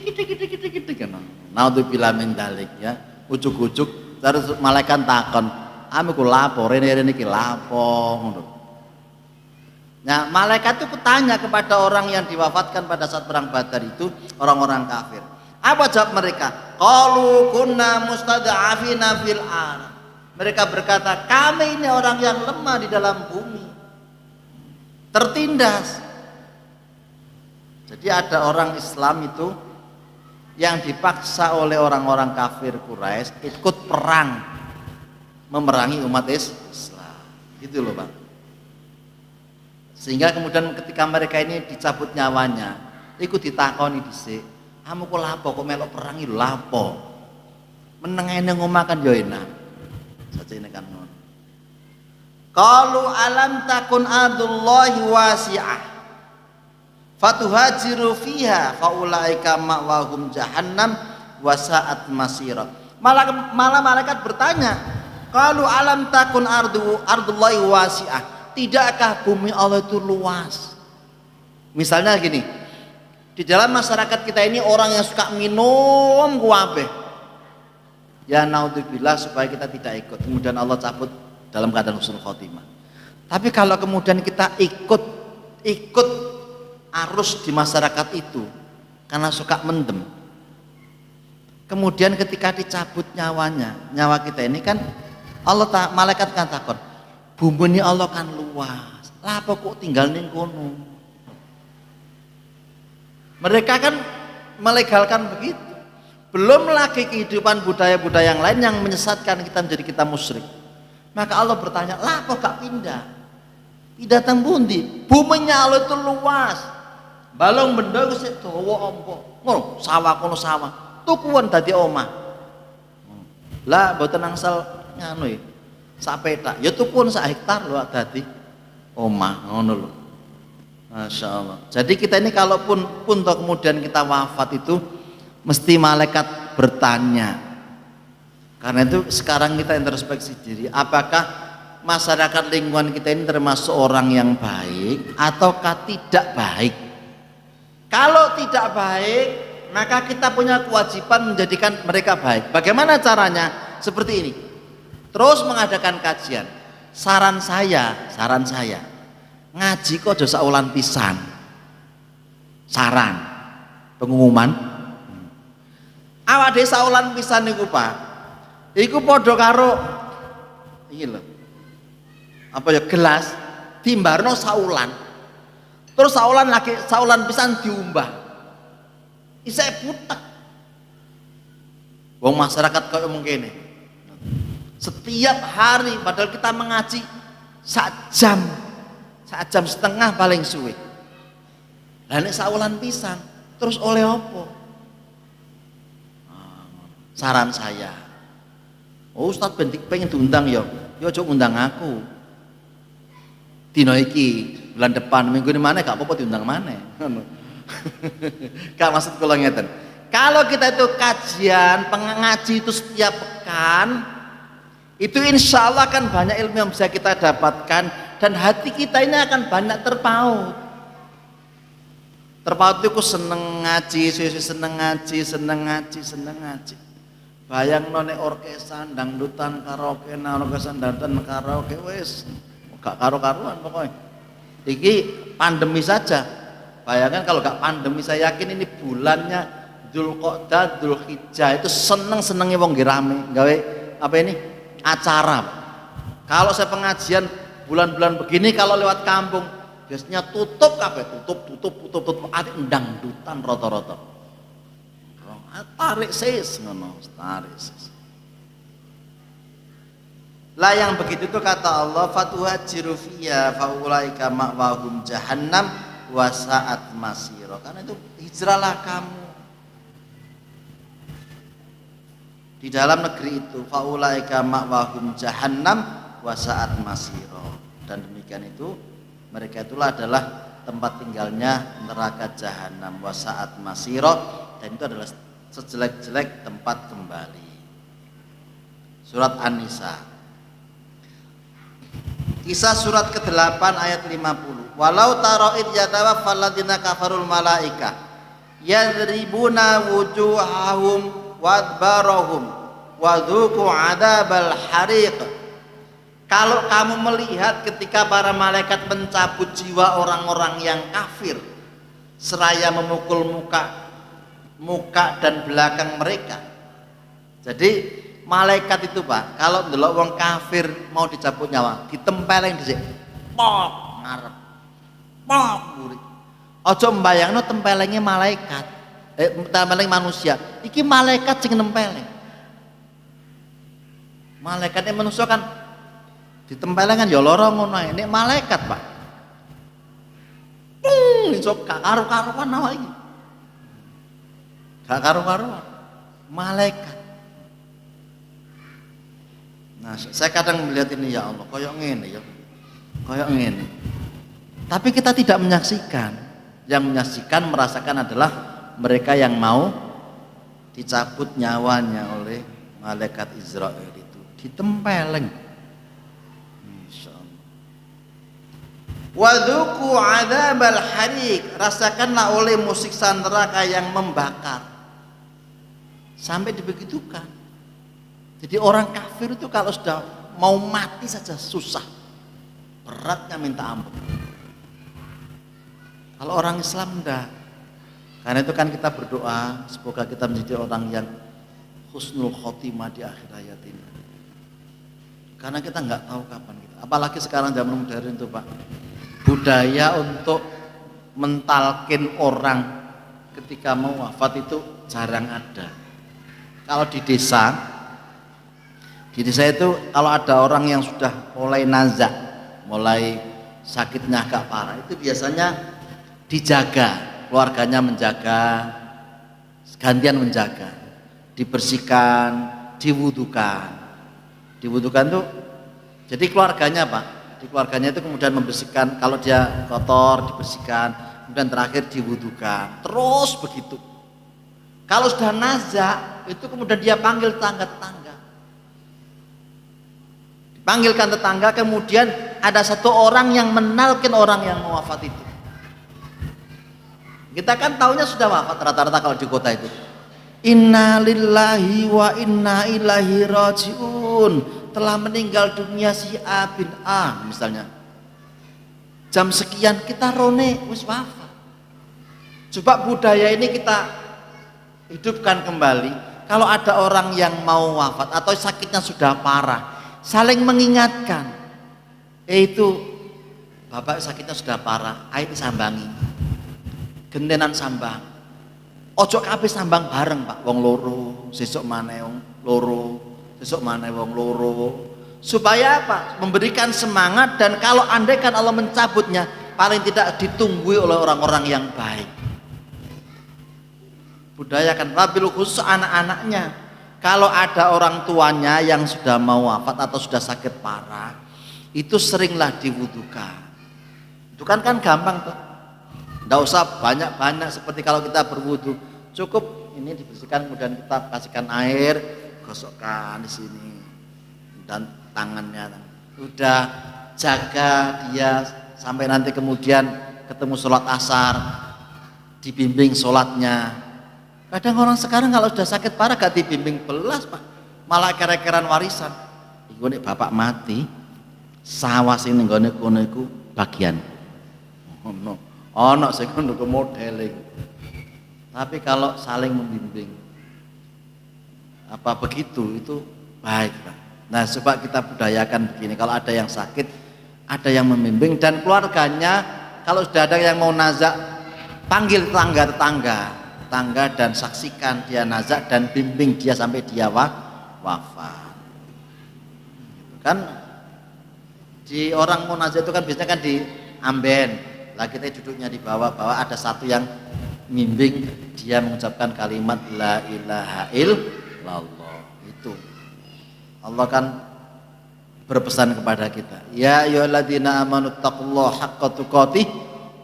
kan. Naudzubillah min dalik ya. Ujug-ujug terus malaikat takon, "Ame ku lapo rene iki lapo?" ngono. Nah, malaikat itu bertanya kepada orang yang diwafatkan pada saat perang Badar itu, orang-orang kafir. Apa jawab mereka? Qalu kunna mustad'afina fil ard. Mereka berkata, kami ini orang yang lemah di dalam bumi, tertindas. Jadi ada orang Islam itu yang dipaksa oleh orang-orang kafir Quraisy ikut perang memerangi umat Islam. Gitu loh, Pak. Sehingga kemudian ketika mereka ini dicabut nyawanya, ikut ditakoni dhisik, "Kamu kok lapo kok melok perang iki lapo?" Menengene ngomakan yo enak. Sajene kan ngono. Qalu alam takun ardullahi wasi'ah fatuhajiru fiha faulaika ma'wahum jahannam wa sa'at masira. Malah malaikat bertanya, "Qalu alam takun ardullahi wasi'ah." Tidakkah bumi Allah itu luas? Misalnya gini, di dalam masyarakat kita ini orang yang suka minum kuabe. Ya naudzubillah supaya kita tidak ikut. Kemudian Allah cabut dalam keadaan husnul khotimah. Tapi kalau kemudian kita ikut arus di masyarakat itu karena suka mendem. Kemudian ketika dicabut nyawa kita ini kan malaikat kan takon, "Bumi ini Allah kan luas. Lah apa kok tinggal ning kono?" Mereka kan melegalkan begitu. Belum lagi kehidupan budaya-budaya yang lain yang menyesatkan kita menjadi kita musyrik. Maka Allah bertanya, "Lah kok gak pindah? Pindah teng pundi? Buminya Allah itu luas. Balong benda wis dawa ompo. Ngono, sawah kono sawah. Tukuan dadi omah." Lah mboten angsal nganu ya. Sak petak. Ya tukuan sak hektar lho dadi omah ngono lho. Masya Allah. Jadi kita ini kalaupun kemudian kita wafat itu mesti malaikat bertanya. Karena itu sekarang kita introspeksi diri, apakah masyarakat lingkungan kita ini termasuk orang yang baik ataukah tidak baik? Kalau tidak baik, maka kita punya kewajiban menjadikan mereka baik. Bagaimana caranya? Seperti ini. Terus mengadakan kajian. Saran saya, ngaji kok aja saulan pisan. Saran, pengumuman. Awak dhewe saulan pisan niku, Pak. Iku padha karo iki lho. Apa ya gelas timbarno saulan. Terus saulan pisan diumbah. Isek butek. Wong masyarakat koyo mengkene. Setiap hari padahal kita mengaji sak jam setengah paling suwe. Lah nek saulan pisan terus oleh apa? Saran saya, Ustadz bentik pengen diundang yo aja undang aku. Dino iki bulan depan minggu ini mana gak apa-apa diundang mana. Gak maksud kula ngeten. Kalau kita itu kajian pengaji itu setiap pekan, itu insya Allah akan banyak ilmu yang bisa kita dapatkan dan hati kita ini akan banyak terpaut. Terpaut itu seneng ngaji, seneng ngaji. Bayang none orkesan, dangdutan, karaoke, orkesan, dangdutan, karaoke, wes gak karu-karuan pokoknya. Iki pandemi saja. Bayangkan kalau gak pandemi, saya yakin ini bulannya Dzulqa'dah, Dzulhijjah itu seneng-senengnya wong rame gawe apa ini acara. Kalau saya pengajian bulan-bulan begini kalau lewat kampung biasanya tutup kabeh, tutup adik dangdutan rata-rata. tarik sis ngono, tarik sis. Lah yang begitu itu kata Allah, fatuhajiru fiyya faulaika ma'wahum jahannam wa sa'at masira. Karena itu hijrahlah kamu di dalam negeri itu, faulaika ma'wahum jahannam wa sa'at masira. Dan demikian itu mereka itulah adalah tempat tinggalnya neraka jahanam wa sa'at masira, dan itu adalah sejelek-jelek tempat kembali. Surat An-Nisa. Kisah surat ke-8 ayat 50. Walau tara id yatawaffal ladzina kafarul malaika yadribuna wujuhahum wa adbarahum wa dzuqu adzabal hariq. Kalau kamu melihat ketika para malaikat mencabut jiwa orang-orang yang kafir seraya memukul muka dan belakang mereka. Jadi malaikat itu Pak, kalau ndelok wong kafir mau dicabut nyawa, ditempeleng dhisik. Pok ngarep. Pok mburi. Aja mbayangno tempelenge malaikat. Tempeleng manusia. Iki malaikat sing nempeleng. Malaikatnya manusia kan ditempeleng kan ya lara ngono ae. Nek malaikat Pak. Iso gak karo-karuan awak iki. Gak karo-karuan. Malaikat. Nah, saya kadang melihat ini, ya Allah, koyok ngene ya. Koyok ngene. Tapi kita tidak menyaksikan. Yang menyaksikan, merasakan adalah mereka yang mau dicabut nyawanya oleh malaikat Israel itu, ditempeleng. Insyaallah. Wadzuqu adzabal hariq, rasakanlah oleh siksa neraka yang membakar. Sampai dibegitukan. Jadi orang kafir itu kalau sudah mau mati saja susah, beratnya minta ampun. Kalau orang Islam enggak. Karena itu kan kita berdoa semoga kita menjadi orang yang husnul khotimah di akhir hayat ini. Karena kita enggak tahu kapan kita. Apalagi sekarang zaman modern itu Pak, budaya untuk mentalkin orang ketika mau wafat itu jarang ada. Kalau di desa itu kalau ada orang yang sudah mulai nazak, mulai sakitnya agak parah, itu biasanya dijaga, keluarganya menjaga, gantian menjaga, dibersihkan, diwudukan tuh. Jadi keluarganya Pak, di keluarganya itu kemudian membersihkan, kalau dia kotor dibersihkan, kemudian terakhir diwudukan, terus begitu. Kalau sudah nazak, itu kemudian dia panggil tetangga-tetangga. Panggilkan tetangga, kemudian ada satu orang yang menalkin orang yang mau wafat itu. Kita kan tahunya sudah wafat rata-rata kalau di kota itu. Inna lillahi wa inna ilaihi rajiun. Telah meninggal dunia si A bin A misalnya. Jam sekian kita rone wis wafat. Coba budaya ini kita hidupkan kembali. Kalau ada orang yang mau wafat atau sakitnya sudah parah, saling mengingatkan, itu bapak sakitnya sudah parah, ayo disambangi, gentenan sambang, ojo kabeh sambang bareng Pak, wong loro, sesuk maneh wong loro, sesuk maneh wong loro, supaya apa? Memberikan semangat, dan kalau andaikan Allah mencabutnya, paling tidak ditunggu oleh orang-orang yang baik. Budayakan, wabil khusus anak-anaknya. Kalau ada orang tuanya yang sudah mau wafat atau sudah sakit parah, itu seringlah diwudukan. Itu kan gampang tuh. Nggak usah banyak-banyak seperti kalau kita berwudu. Cukup ini dibersihkan, kemudian kita kasihkan air, gosokkan di sini dan tangannya. Udah jaga dia sampai nanti kemudian ketemu sholat asar, dibimbing sholatnya. Kadang orang sekarang kalau sudah sakit parah gak dibimbing belas Pak, malah kere-keran warisan. Iku nek bapak mati, sawah sing nggone kono iku bagian. Ono sing ngono modele. Tapi kalau saling membimbing, apa begitu itu baik Pak. Nah coba kita budayakan begini, kalau ada yang sakit, ada yang membimbing, dan keluarganya kalau sudah ada yang mau nazak, panggil tetangga-tetangga. tangga dan saksikan dia nazak dan bimbing dia sampai dia wafat. Kan di orang munazat itu kan biasanya kan di amben, lah kita duduknya di bawah ada satu yang bimbing dia mengucapkan kalimat la ilaha illallah. Itu Allah kan berpesan kepada kita, ya ayyuhalladzina amanu taqullaha haqqa tuqatih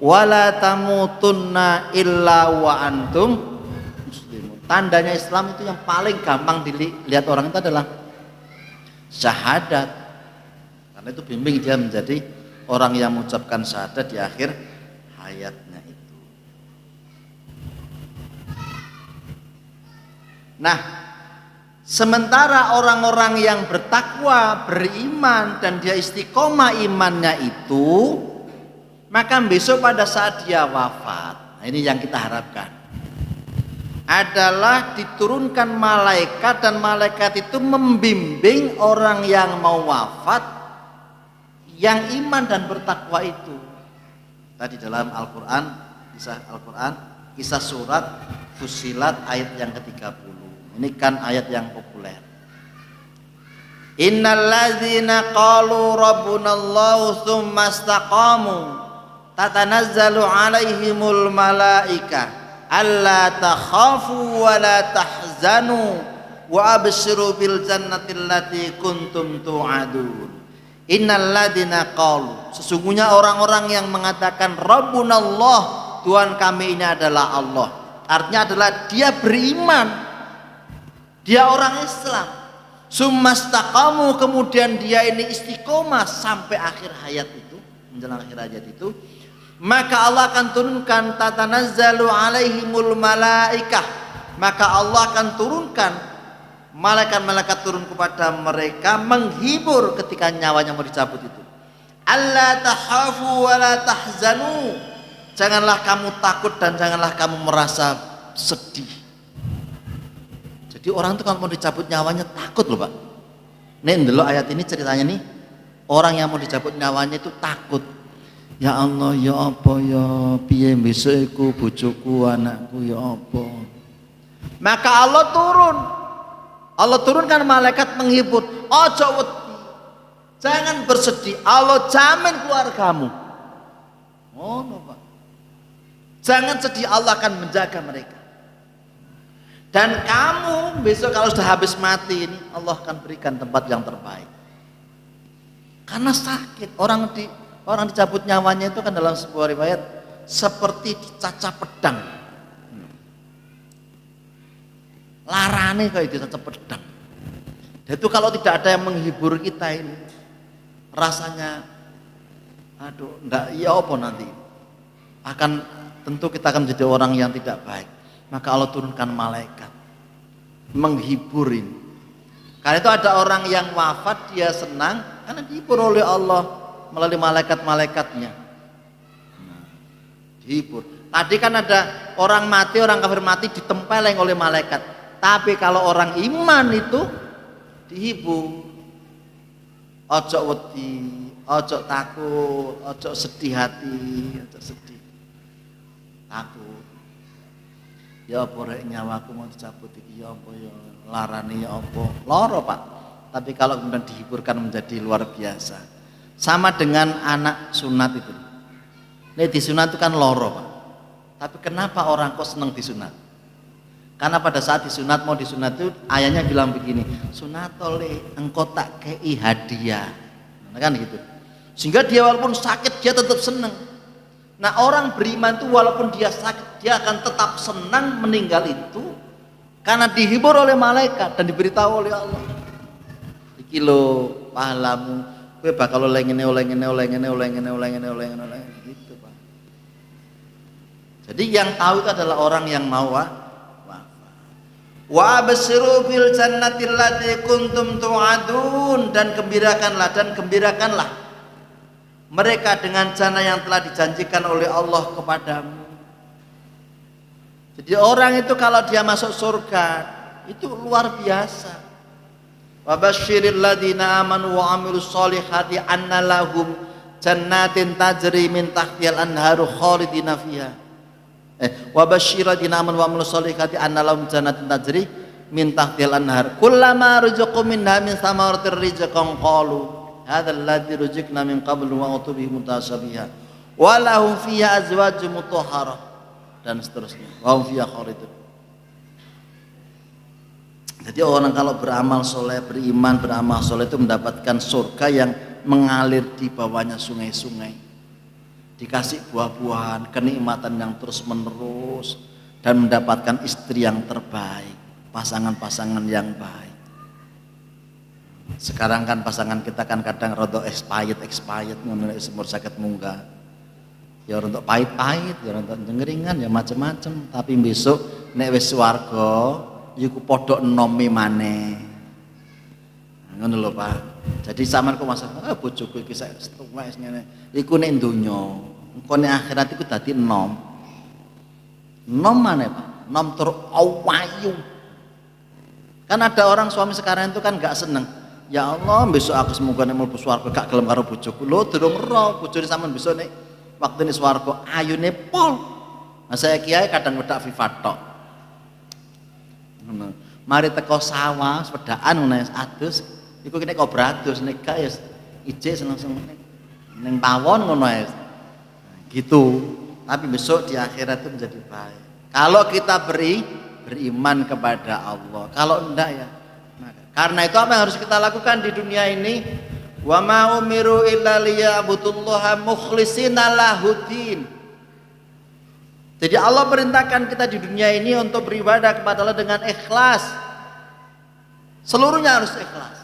wa la tamutunna illa wa antum muslimun. Tandanya Islam itu yang paling gampang dilihat orang itu adalah syahadat. Karena itu bimbing dia menjadi orang yang mengucapkan syahadat di akhir hayatnya itu. Nah, sementara orang-orang yang bertakwa, beriman dan dia istiqomah imannya itu, maka besok pada saat dia wafat, nah ini yang kita harapkan, adalah diturunkan malaikat dan malaikat itu membimbing orang yang mau wafat yang iman dan bertakwa itu. Tadi dalam Al-Quran, kisah surat Fussilat ayat yang ke-30. Ini kan ayat yang populer. Innalladzina qalu rabbunallahu tsumma istaqamu tatanazzalu alaihimul malaika alla takhafu wa la tahzanu wa abshiru bil jannati allati kuntum tu'adun. Innalladzina qalu, sesungguhnya orang-orang yang mengatakan rabbunallah, Tuhan kami ini adalah Allah. Artinya adalah dia beriman, dia orang Islam. Summastaqamu, kemudian dia ini istiqomah sampai akhir hayat itu, menjelang akhir hayat itu, maka Allah akan turunkan tatanazzalu alaihimul malaikah, maka Allah akan turunkan malaikat-malaikat turun kepada mereka menghibur ketika nyawanya mau dicabut itu. Alla takhafu wa la tahzanu, janganlah kamu takut dan janganlah kamu merasa sedih. Jadi orang itu kalau mau dicabut nyawanya takut loh Pak. Nih ndelok ayat ini ceritanya nih, orang yang mau dicabut nyawanya itu takut. Ya Allah, ya apa ya, piye besok iku bojoku, anakku, ya apa. Maka Allah turunkan malaikat menghibur. Ojo wedi, jangan bersedih, Allah jamin keluargamu. Oh no Pak, jangan sedih, Allah akan menjaga mereka. Dan kamu besok kalau sudah habis mati ini, Allah akan berikan tempat yang terbaik. Karena sakit, orang dicabut nyawanya itu kan dalam sebuah riwayat seperti dicacah pedang. Larane kayak dicacah pedang. Dan itu kalau tidak ada yang menghibur kita ini, rasanya aduh, enggak, ya apa nanti. Tentu kita akan menjadi orang yang tidak baik. Maka Allah turunkan malaikat menghiburin. Karena itu ada orang yang wafat dia senang karena dihibur oleh Allah melalui malaikat-malaikatnya. Dihibur. Tadi kan ada orang mati, orang kafir mati ditempeleng oleh malaikat. Tapi kalau orang iman itu dihibur. Ojo wedi, ojo takut, ojo sedih hati, ojo sedih. Takut. Ya apa rek nyawaku mau dicabut iki, ya apa ya larane, ya apa loro Pak. Tapi kalau kemudian dihiburkan menjadi luar biasa. Sama dengan anak sunat itu. Nek disunat itu kan loro Pak. Tapi kenapa orang kok senang disunat? Karena pada saat disunat, mau disunat itu ayahnya bilang begini, sunatole engkau tak kei hadiah. Nah, kan gitu. Sehingga dia walaupun sakit dia tetap senang. Nah orang beriman itu walaupun dia sakit dia akan tetap senang meninggal itu karena dihibur oleh malaikat dan diberitahu oleh Allah. Iki lho pahalamu, kowe bakal oleh ngene gitu Pak. Jadi yang tahu itu adalah orang yang mau wafat. Wa abshiru bil jannati allati kuntum tu'adun, dan gembirakanlah mereka dengan jannah yang telah dijanjikan oleh Allah kepadamu. Jadi orang itu kalau dia masuk surga itu luar biasa. Wa basyiril ladzina amanu wa amilus solihati anna lahum jannatin tajri min tahtihal anharu khalidina fiha. Wa basyiril ladzina amanu wa amilus sholihati anna lahum jannatin tajri min tahtihal anhar kullama ruziqu minha min thamaratir rizqan qalu hadzal ladzi ruziqna min qablu wa utubihi mutasyabiha wa lahum fiha azwajun mutahharah dan seterusnya wa hum fiha khalidun. Jadi orang kalau beramal soleh, beriman, beramal soleh itu mendapatkan surga yang mengalir di bawahnya sungai-sungai, dikasih buah-buahan, kenikmatan yang terus menerus, dan mendapatkan istri yang terbaik, pasangan-pasangan yang baik. Sekarang kan pasangan kita kan kadang rada expired ngono umur sakit munggah. Ya untuk pahit-pahit, ya untuk jengeringan, ya macam-macam. Tapi besok nek wis swarga, iku padha enome maneh. Ngono lho Pak. Jadi sampean kok masalah bojoku iki sak wis ngene. Iku nek donya, engko nek akhirat iku dadi enom. Enom maneh Pak. Enom tur awayu. Kan ada orang suami sekarang itu kan gak seneng. Ya Allah, besok aku semoga nek mlebu swarga gak gelem karo bojoku. Lho durung ero bojone sampean besok nek waktune swarga ayune pol. Nah saya kiai kadang wedak Vivat tok. Mari teko sawah sepedaan ngono adus iku kene kok bradus nek gak ya ijek langsung ning pawon ngono ae. Gitu. Tapi besok di akhirat itu menjadi baik. Kalau kita beriman kepada Allah. Kalau enggak ya karena itu apa yang harus kita lakukan di dunia ini? Wa ma umiru illa liya'budullaha mukhlishina lahuddin. Jadi Allah perintahkan kita di dunia ini untuk beribadah kepada Allah dengan ikhlas. Seluruhnya harus ikhlas.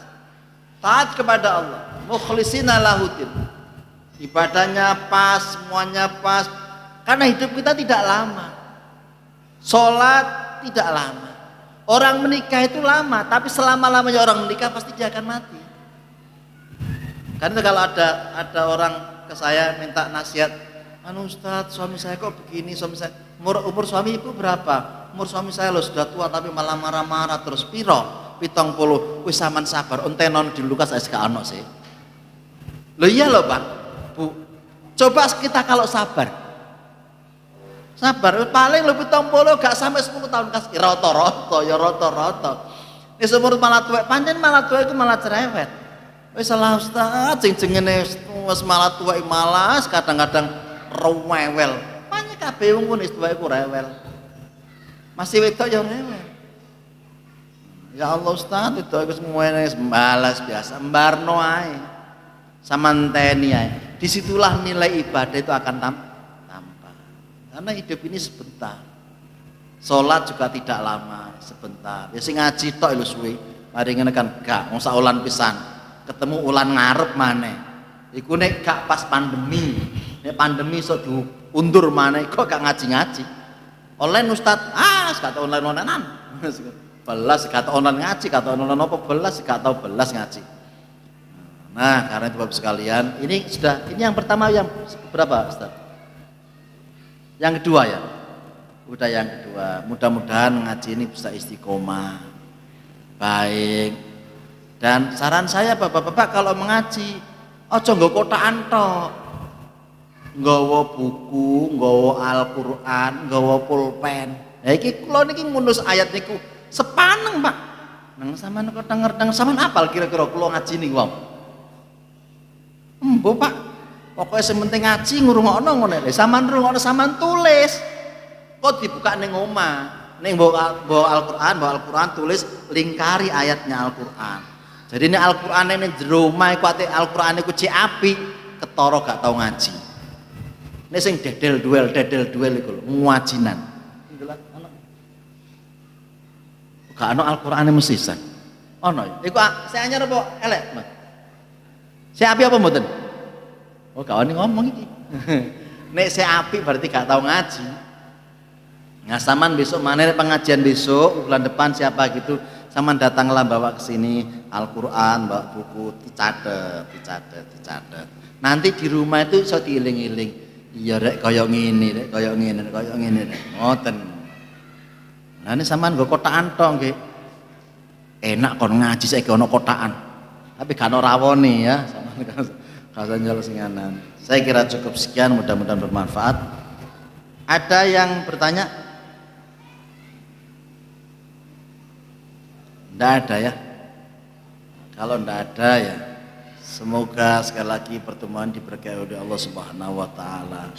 Taat kepada Allah, mukhlishina lahuddin. Ibadahnya pas, semuanya pas. Karena hidup kita tidak lama. Salat tidak lama. Orang menikah itu lama, tapi selama-lamanya orang menikah pasti dia akan mati. Karena kalau ada orang ke saya minta nasihat, anu Ustadz, suami saya kok begini, suami saya umur suami ibu berapa? Umur suami saya loh sudah tua tapi malah marah-marah terus. Piro? 70. Wis sampean sabar, entenon di lukas saya gak ono sih. Loh iya loh Pak, Bu. Coba kita kalau sabar. Sabar, paling lebih 70 gak sampai 10 tahun kasih rata-rata ya rata-rata. Ini umur malah tuwek, pancen malah tuwek itu malah cerewet. Wis salah Ustaz, jeng-jengene wis malah tuwek malas, kadang-kadang rewel. Pancen kabeh wong wis tuwek ku rewel. Masih wedok ya rewel. Ya Allah Ustaz, itu wis ngene malas biasa, mbarno ae. Samanteni ae. Disitulah nilai ibadah itu akan tampak. Karena hidup ini sebentar. Salat juga tidak lama, sebentar. Ya sing ngaji tok lho suwe. Mari ngene kan gak wong sak ulan pisan. Ketemu ulan ngarep maneh. Iku nek gak pas pandemi. Nek pandemi sok diundur maneh kok gak ngaji-ngaji. Online Ustaz, gak tau online-onlinean. Belas gak tau online ngaji, gak tau online apa belas gak tau belas ngaji. Nah, karena itu Bapak sekalian, ini yang pertama yang berapa Ustaz? Yang kedua ya, udah yang kedua, mudah-mudahan ngaji ini bisa istiqomah, baik. Dan saran saya bapak-bapak kalau mengaji, ojo nggo kotakan tok, nggawa buku, nggawa Al-Quran, nggawa pulpen. Ya iki kula niki ngunus ayat niku sepaneng Pak. Nang sampean kok denger sampean apal kira-kira kula ngaji niku wong. Embo Pak. Pokoknya sementing ngaji ngurungokno ngono lho. Sampeyan ngrungokno sampeyan tulis. Kok dibuka ning omah. Ning bawa Al-Qur'an tulis lingkari ayatnya Al-Qur'an. Jadi ini Al-Qur'an ning jero omah iku ate Al-Qur'an iku cek apik, ketara gak tau ngaji. Nek sing dedel duel iku lho, muajinan. Ndelok ana. Gak ana Al-Qur'ane mesti san. Ono ya. Iku saya anyar apa elek, Mas? Saya apik apa mboten? Oh gak wani ngomong iki. Nek saya apik berarti gak tahu ngaji. Nah saman besok mana pengajian besok bulan depan siapa gitu, saman datanglah bawa ke sini Al-Qur'an, bawa buku, dicatet. Nanti di rumah itu iso diiling-iling. Iya rek kaya ngene, rek ngoten. Nah ini saman nggo kotakan tok nggih. Enak kon ngaji saiki ana kotakan. Tapi gak ono rawone ya. Kasan jalan singanan. Saya kira cukup sekian, mudah-mudahan bermanfaat. Ada yang bertanya? Tidak ada ya. Kalau tidak ada ya, semoga sekali lagi pertemuan diberkahi oleh Allah Subhanahu wa taala.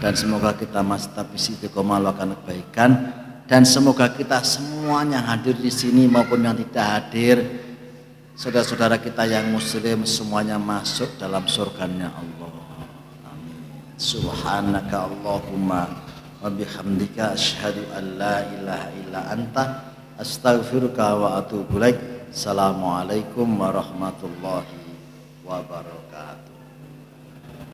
Dan semoga kita masih tetap istiqomah melakukan kebaikan, dan semoga kita semuanya hadir di sini maupun yang tidak hadir, saudara-saudara kita yang muslim semuanya masuk dalam surganya Allah. Amin. Subhanaka Allahumma wa bihamdika asyhadu an la ilaha illa anta astaghfiruka wa atubu ilaik. Assalamualaikum warahmatullahi wabarakatuh.